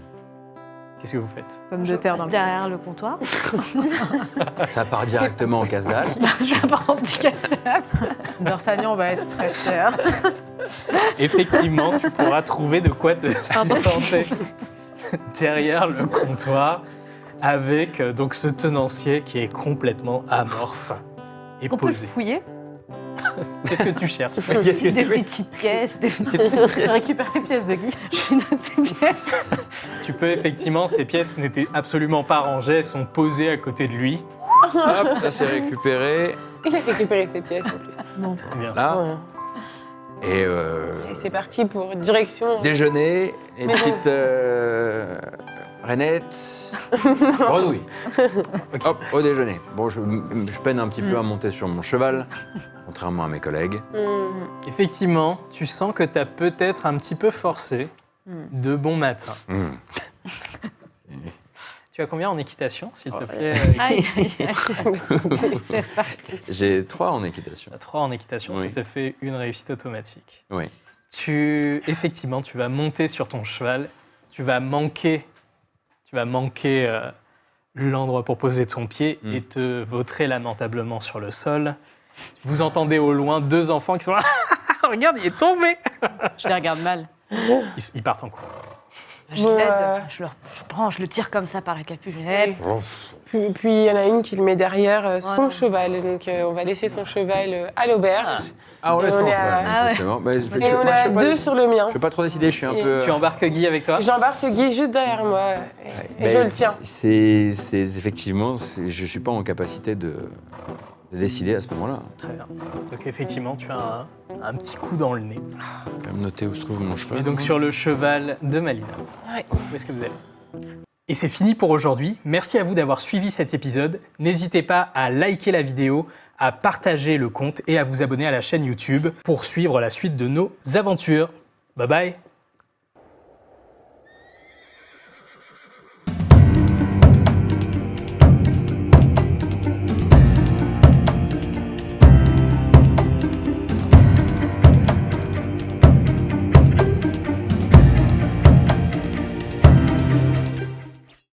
Qu'est-ce que vous faites? Pomme de terre dans le sac. derrière le comptoir. Ça part directement en casse-dalle. Ça part en petit café. D'Artagnan va être très cher. Effectivement, tu pourras trouver de quoi te sustenter derrière le comptoir avec donc ce tenancier qui est complètement amorphe et On peut le posé. fouiller. Qu'est-ce que tu cherches? Qu'est-ce que Des tu fais? petites pièces, des Récupère les pièces de Guy. Je note ces pièces. Tu peux effectivement, ces pièces n'étaient absolument pas rangées, elles sont posées à côté de lui. Hop, ça c'est récupéré. Il a récupéré ses pièces en plus. Très bien. Là. Ouais. Et Et c'est parti pour direction. déjeuner, et Mais petite rainette. Grenouille. Hop, au déjeuner. Bon, je peine un petit peu à monter sur mon cheval, contrairement à mes collègues. Effectivement, tu sens que tu as peut-être un petit peu forcé de bon matin. Mmh. Tu as combien en équitation, s'il te plaît? Aïe, aïe, aïe. C'est parti. J'ai 3 en équitation. 3 en équitation, Oui. ça te fait une réussite automatique. Oui. Effectivement, tu vas monter sur ton cheval, tu vas manquer l'endroit pour poser ton pied et te vautrer lamentablement sur le sol. Vous entendez au loin 2 enfants qui sont là. Regarde, il est tombé. Je les regarde mal. Ils partent en cours. Je l'aide, je le tire comme ça par la capuche. Je l'aide. Puis il y en a une qui le met derrière son Voilà. cheval. Donc on va laisser son cheval à l'auberge. Ah, on laisse Et on mon est cheval, à- Ah ouais. forcément. Bah, Et on moi, a je sais pas- 2 sur le mien. Je peux pas trop décider, je suis un Et peu... Tu embarques Guy avec toi? J'embarque Guy juste derrière moi et je Ben, le tiens. C'est effectivement, je suis pas en capacité de décider à ce moment-là. Très bien. Donc effectivement, tu as un petit coup dans le nez. Je vais me noter où se trouve mon cheval. Et donc sur le cheval de Malina. Ouais. Où est-ce que vous allez? Et c'est fini pour aujourd'hui. Merci à vous d'avoir suivi cet épisode. N'hésitez pas à liker la vidéo, à partager le compte et à vous abonner à la chaîne YouTube pour suivre la suite de nos aventures. Bye bye!